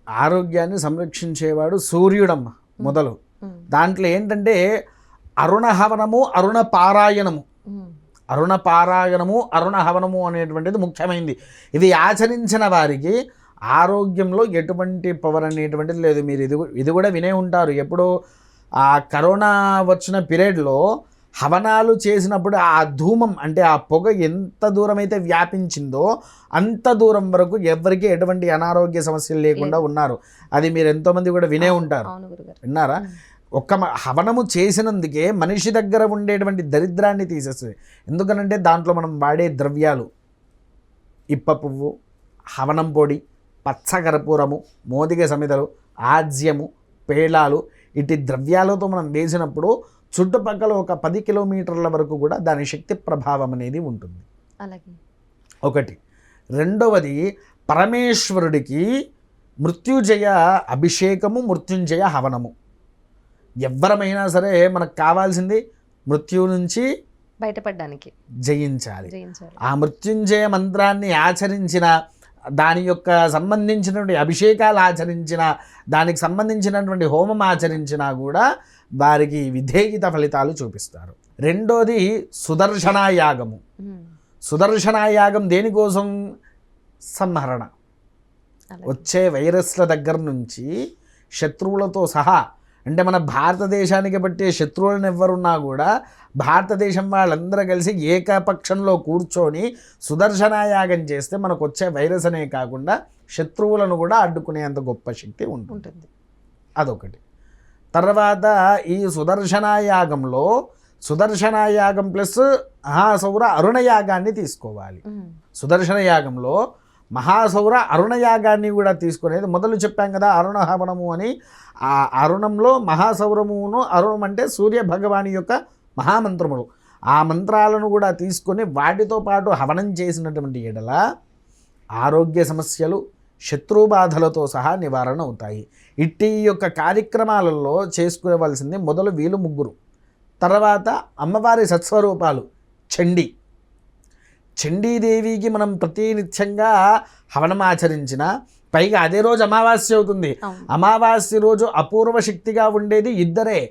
ఆరోగ్యాన్ని సంరక్షించేవాడు సూర్యుడమ్మ మొదలు. దాంట్లో ఏంటంటే అరుణ హవనము, అరుణ పారాయణము, అరుణ హవనము అనేటువంటిది ముఖ్యమైనది. ఇది ఆచరించిన వారికి ఆరోగ్యంలో ఎటువంటి పవర్ అనేటువంటిది లేదు. మీరు ఇది కూడా వినే ఉంటారు. ఎప్పుడు ఆ కరోనా వచ్చిన పీరియడ్లో హవనాలు చేసినప్పుడు ఆ ధూమం అంటే ఆ పొగ ఎంత దూరం అయితే వ్యాపించిందో అంత దూరం వరకు ఎవరికి ఎటువంటి అనారోగ్య సమస్యలు లేకుండా ఉన్నారు. అది మీరు ఎంతోమంది కూడా వినే ఉంటారు. విన్నారా? ఒక్క హవనము చేసినందుకే మనిషి దగ్గర ఉండేటువంటి దరిద్రాన్ని తీసేస్తుంది. ఎందుకనంటే దాంట్లో మనం వాడే ద్రవ్యాలు ఇప్ప పువ్వు, హవనం పొడి, పచ్చకర్పూరము, మోదిగ సమితలు, ఆజ్యము, పేళాలు, ఇటు ద్రవ్యాలతో మనం వేసినప్పుడు చుట్టుపక్కల ఒక 10 కిలోమీటర్ల వరకు కూడా దాని శక్తి ప్రభావం అనేది ఉంటుంది. ఒకటి. రెండవది, పరమేశ్వరుడికి మృత్యుంజయ అభిషేకము, మృత్యుంజయ హవనము. ఎవ్వరమైనా సరే మనకు కావాల్సింది మృత్యు నుంచి బయటపడడానికి జయించాలి. ఆ మృత్యుంజయ మంత్రాన్ని ఆచరించిన, దాని యొక్క సంబంధించినటువంటి అభిషేకాలు ఆచరించిన, దానికి సంబంధించినటువంటి హోమం ఆచరించినా కూడా వారికి విధేయిత ఫలితాలు చూపిస్తారు. రెండోది సుదర్శనాయాగము. సుదర్శనాయాగం దేనికోసం? సంహరణ. వచ్చే వైరస్ల దగ్గర నుంచి శత్రువులతో సహా అంటే మన భారతదేశానికి బట్టే శత్రువులను ఎవరున్నా కూడా భారతదేశం వాళ్ళందరూ కలిసి ఏకపక్షంలో కూర్చొని సుదర్శనాయాగం చేస్తే మనకు వచ్చే వైరస్ అనే కాకుండా శత్రువులను కూడా అడ్డుకునేంత గొప్ప శక్తి ఉంటుంది. అదొకటి. తర్వాత ఈ సుదర్శనాయాగంలో సుదర్శనాయాగం ప్లస్ మహాసౌర అరుణయాగాన్ని తీసుకోవాలి. సుదర్శన యాగంలో మహాసౌర అరుణయాగాన్ని కూడా తీసుకునేది మొదలు చెప్పాం కదా, అరుణ హవనము అని. ఆ అరుణంలో మహాసౌరమును, అరుణం అంటే సూర్య భగవాని యొక్క మహామంత్రములు, ఆ మంత్రాలను కూడా తీసుకొని వాటితో పాటు హవనం చేసినటువంటి ఎడల ఆరోగ్య సమస్యలు, శత్రుబాధలతో సహా నివారణ అవుతాయి. ఇట్టి యొక్క కార్యక్రమాలలో చేసుకోవలసింది మొదలు వీళ్ళు ముగ్గురు. తర్వాత అమ్మవారి సత్స్వరూపాలు చండీదేవికి మనం ప్రతినిత్యంగా హవనం ఆచరించిన, పైగా అదే రోజు అమావాస్య అవుతుంది. అమావాస్య రోజు అపూర్వ శక్తిగా ఉండేది ఇద్దరే,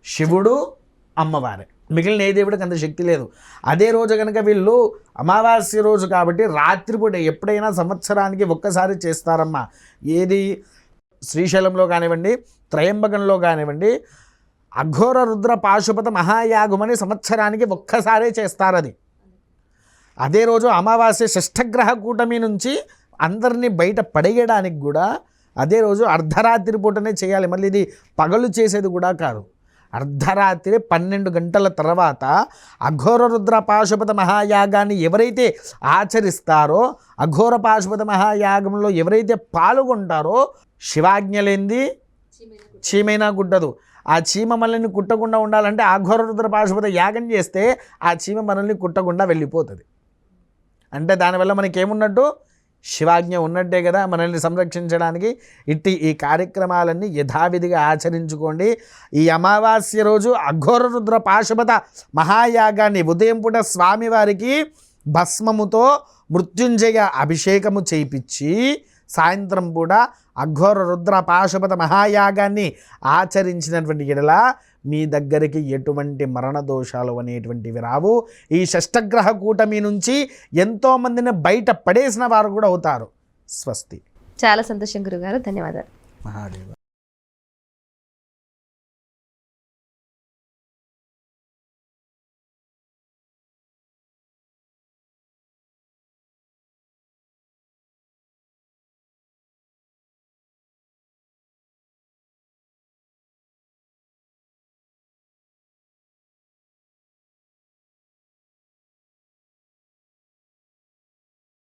శివుడు అమ్మవారే. మిగిలిన ఏ దేవుడికి అంత శక్తి లేదు. అదే రోజు కనుక వీళ్ళు అమావాస్య రోజు కాబట్టి రాత్రిపూట ఎప్పుడైనా సంవత్సరానికి ఒక్కసారి చేస్తారమ్మా. ఏది శ్రీశైలంలో కానివ్వండి, త్రయంబకంలో కానివ్వండి, అఘోర రుద్ర పాశుపత మహాయాగమని సంవత్సరానికి ఒక్కసారే చేస్తారు. అది అదే రోజు అమావాస్య షష్ఠగ్రహ కూటమి నుంచి అందరినీ బయట పడేయడానికి కూడా అదే రోజు అర్ధరాత్రి పూటనే చేయాలి. మళ్ళీ ఇది పగలు చేసేది కూడా కాదు. అర్ధరాత్రి 12 గంటల తర్వాత అఘోర రుద్ర పాశుపత మహాయాగాన్ని ఎవరైతే ఆచరిస్తారో, అఘోర పాశుపత మహాయాగంలో ఎవరైతే పాల్గొంటారో, శివాజ్ఞలేంది చీమైనా గుట్టదు. ఆ చీమ మనల్ని కుట్టకుండా ఉండాలంటే అఘోర రుద్ర పాశుపత యాగం చేస్తే ఆ చీమ మనల్ని కుట్టకుండా వెళ్ళిపోతుంది. అంటే దానివల్ల మనకేమున్నట్టు, శివాజ్ఞ ఉన్నట్టే కదా మనల్ని సంరక్షించడానికి. ఇట్టి ఈ కార్యక్రమాలన్నీ యథావిధిగా ఆచరించుకోండి. ఈ అమావాస్య రోజు అఘోర రుద్ర పాశుపత మహాయాగాన్ని ఉదయం పూట స్వామివారికి భస్మముతో మృత్యుంజయ అభిషేకము చేయించి సాయంత్రం పూట అఘోర రుద్ర పాశుపత మహాయాగాన్ని ఆచరించినటువంటి ఎడల మీ దగ్గరికి ఎటువంటి మరణ దోషాలు అనేటువంటివి రావు. ఈ షష్ఠగ్రహ కూటమి నుంచి ఎంతోమందిని బయట పడేసిన వారు కూడా అవుతారు. స్వస్తి. చాలా సంతోషం గురుగారు, ధన్యవాదాలు. మహాదేవ.